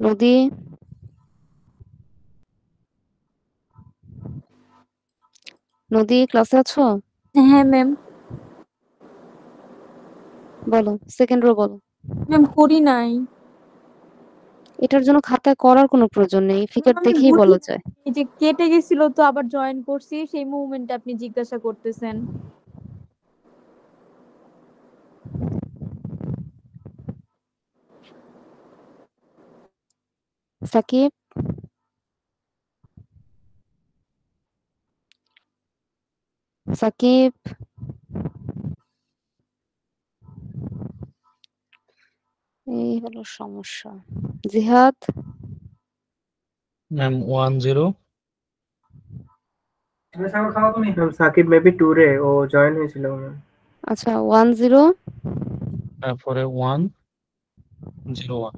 নদী, নদী ক্লাসে আছো? হ্যাঁ ম্যাম। বলো সেকেন্ড রো বলো। ম্যাম করি নাই। এটার জন্য খাতায় করার কোনো প্রয়োজন নেই, ফিগার আমি দেখেই বুঝি, বলা যায়। এই যে কেটে গেছিল তো আবার জয়েন করছি, সেই মুভমেন্টে আপনি জিজ্ঞাসা করতেছেন। সাকিব, সাকিব এই হলো সমস্যা। জিহাদ, ম্যাম 1 0 ম্যাম সাকিব মেবি ট্যুরে ও জয়েন হয়েছিল ম্যাম। আচ্ছা 1 0 তারপরে 1 0 1।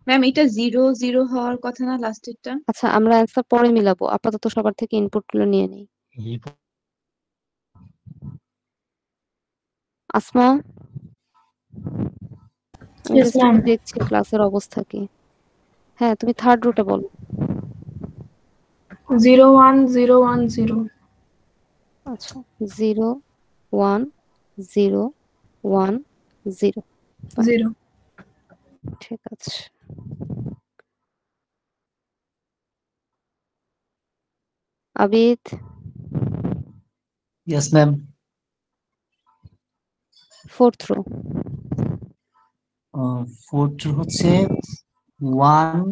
ম্যাম এটা 0 0 হওয়ার কথা না লাস্টেরটা? আচ্ছা আমরা অ্যান্সার পরে মিলাবো, আপাতত সবার থেকে ইনপুট গুলো নিয়ে নেই। আসমা, আমি Yes, just ma'am. একটু দেখছি ক্লাসের অবস্থা কি। হ্যাঁ তুমি থার্ড রুটে বলো। 0 1 0 1 0 আচ্ছা 0 1 0 1 0। 0 ঠিক আছে, Abid, Yes, ma'am. Fourth row. Fourth হচ্ছে 1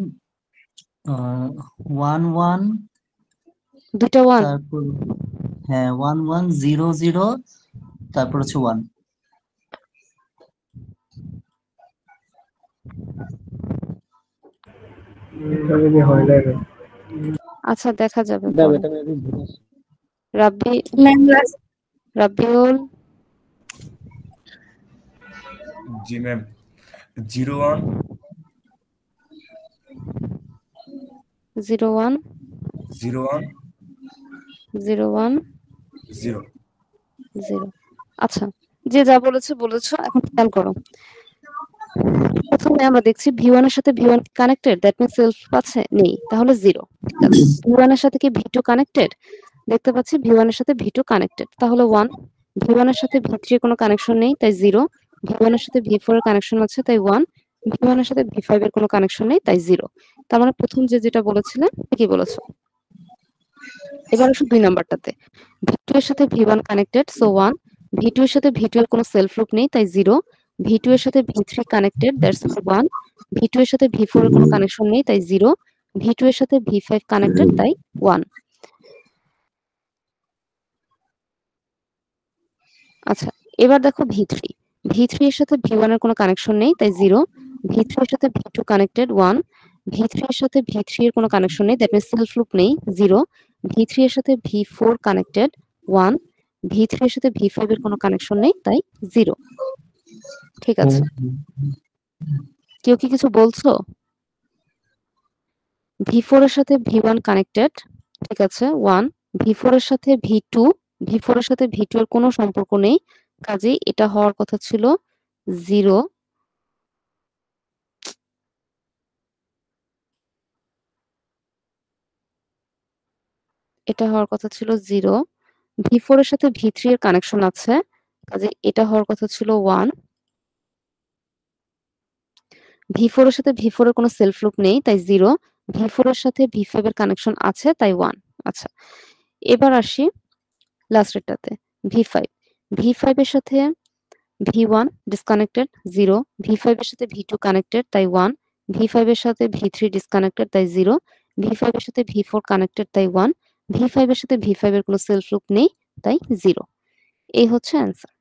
1 1 দুইটা 1। তারপর হ্যাঁ 1 1 0 0 তারপর হচ্ছে 1। হয় না রে। আচ্ছা দেখা যাবে ম্যাম পরে। এটা মেবি ভুল আছে। রাব্বি, ম্যাম লাস্ট রাব্বিউল, জি ম্যাম 0 1 0 1 0 1 0 1 0। 0। আচ্ছা যে যা বলেছো বলেছো, এখন খেয়াল করো। প্রথমে আমরা দেখছি V1 এর সাথে V1 connected, that means self আছে নেই, তাহলে 0। ঠিক আছে, V1 এর সাথে কি V2 কানেক্টেড? দেখতে পাচ্ছি V1 এর সাথে V2 কানেক্টেড, তাহলে 1। V1 এর সাথে V3 এর কোনো কানেকশন নেই, তাই 0। V1 এর সাথে V4 এর কানেকশন আছে, তাই 1। V1 এর সাথে V5 এর কোনো কানেকশন নেই, তাই 0। তার মানে প্রথম যেটা বলেছিলেন কি বলেছো। এবার আসো 2 নাম্বারটাতে। V2 এর সাথে V1 কানেক্টেড, সো 1। V2 এর সাথে V2 এর কোনো সেলফ লুপ নেই, তাই 0। V2 এর সাথে V3 কানেক্টেড, দ্যাটস 1। V2 এর সাথে V4 এর কোনো কানেকশন নেই, তাই 0। V2 এর সাথে V5 কানেক্টেড, তাই 1। আচ্ছা, এবার দেখো V3 এর সাথে V1 এর কোনো কানেকশন নেই তাই 0, V3 এর সাথে V2 কানেক্টেড 1, V3 এর সাথে V3 এর কোনো কানেকশন নেই, দ্যাট মিন্স সেলফ লুপ নেই 0, V3 এর সাথে V4 কানেক্টেড 1, V3 এর সাথে V5 এর কোনো কানেকশন নেই তাই 0। ঠিক আছে, কেউ কি কিছু বলছো? V4 এর সাথে V1 কানেক্টেড, ঠিক আছে 1, V4 এর সাথে V2 এর সাথে V2 এর কোনো সম্পর্ক নেই, কাজেই এটা হওয়ার কথা ছিল 0। এটা হওয়ার কথা ছিল 0, V4 এর সাথে V3 এর কানেকশন আছে, কাজে এটা হওয়ার কথা ছিল 1, V4 এর সাথে V4 এর কোনো সেলফ লুপ নেই তাই 0, V4 এর সাথে V5 এর কানেকশন আছে তাই 1। আচ্ছা, এবার আসি লাস্টেরটাতে V5 এর সাথে V1 ডিসকানেক্টেড 0, V5 এর সাথে V2 কানেক্টেড তাই 1, V5 এর সাথে V3 ডিসকানেক্টেড তাই 0, V5 এর সাথে V4 কানেক্টেড তাই 1, V5 এর সাথে V5 এর কোনো সেলফ লুপ নেই তাই 0। এই হচ্ছে অ্যান্সার।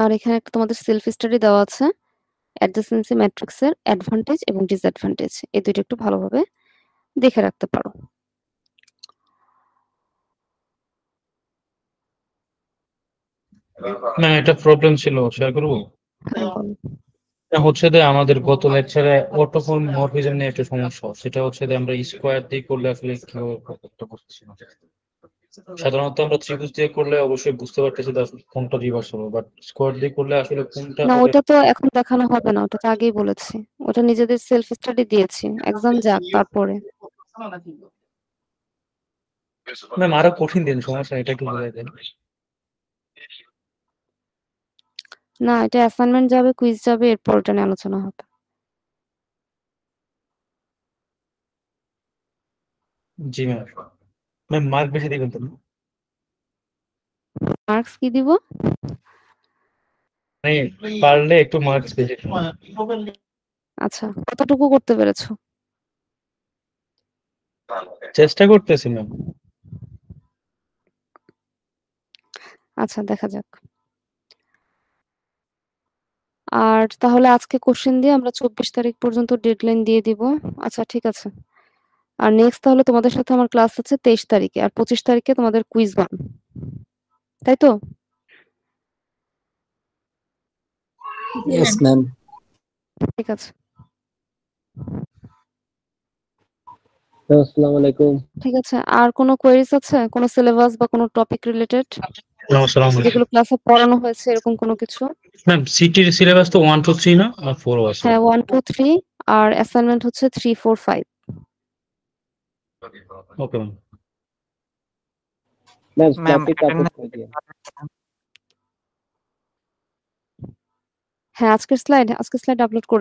আর এখানে একটা তোমাদের সেলফ স্টাডি দেওয়া আছে, অ্যাডজেসেন্সি ম্যাট্রিক্সের অ্যাডভান্টেজ এবং ডিসঅ্যাডভান্টেজ, এই দুইটা একটু ভালোভাবে দেখে রাখতে পারো। না, একটা প্রবলেম ছিল, শেয়ার করবো? হচ্ছে যে আমাদের গত লেকচারে অটোমরফিজম নিয়ে একটা সমস্যা, সেটা হচ্ছে যে আমরা স্কোয়ার দিয়ে করলে আসলে কিভাবে করতে পারছি না। সাধারণত আমরা ত্রিভুজ দিয়ে করলে অবশ্যই বুঝতে পারতেছি যে আসলে কোনটা রিভার্স হবে, বাট স্কোয়ার দিয়ে করলে আসলে কোনটা না, হবে। ওটা তো এখন দেখানো হবে না, ওটা তো আগেই বলেছি, ওটা নিজেদের সেলফ স্টাডি দিয়েছি, এক্সাম যাক তারপরে। ম্যাম আরো কঠিন দিন, সমস্যা এটা একটু বুঝাই দেন। না, এটা অ্যাসাইনমেন্ট যাবে, কুইজ যাবে, এরপর ওটা নিয়ে আলোচনা হবে। জি ম্যাম। ম্যাম মার্ক বেশি দিবেন তো? মার্কস কি দিব? পারলে একটু মার্কস বেশি। আচ্ছা, কতটুকু করতে পেরেছো? চেষ্টা করতেছি ম্যাম। আচ্ছা, দেখা যাক। আর তাহলে আজকে কোশ্চেন দিয়ে আমরা 24 তারিখ পর্যন্ত ডেডলাইন দিয়ে দিব। আচ্ছা, ঠিক আছে। আর নেক্সট তাহলে তোমাদের সাথে আমার ক্লাস আছে 23 তারিখে, আর 25 তারিখে তোমাদের কুইজ 1, তাই তো? Yes, ma'am. ঠিক আছে, আসসালামু আলাইকুম। ঠিক আছে। আর কোনো কোয়েরিজ আছে, কোনো সিলেবাস বা কোনো টপিক রিলেটেড যেগুলো ক্লাসে পড়ানো হয়েছে এরকম কোনো কিছু? ম্যাম সিটির সিলেবাস তো 1 2 3 না, আর 4 আছে। হ্যাঁ, 1 2 3 আর অ্যাসাইনমেন্ট হচ্ছে 3 4 5। Okay ma'am. Ma'am slide upload করে দিন। হ্যাঁ, আজকের স্লাইড আপলোড করে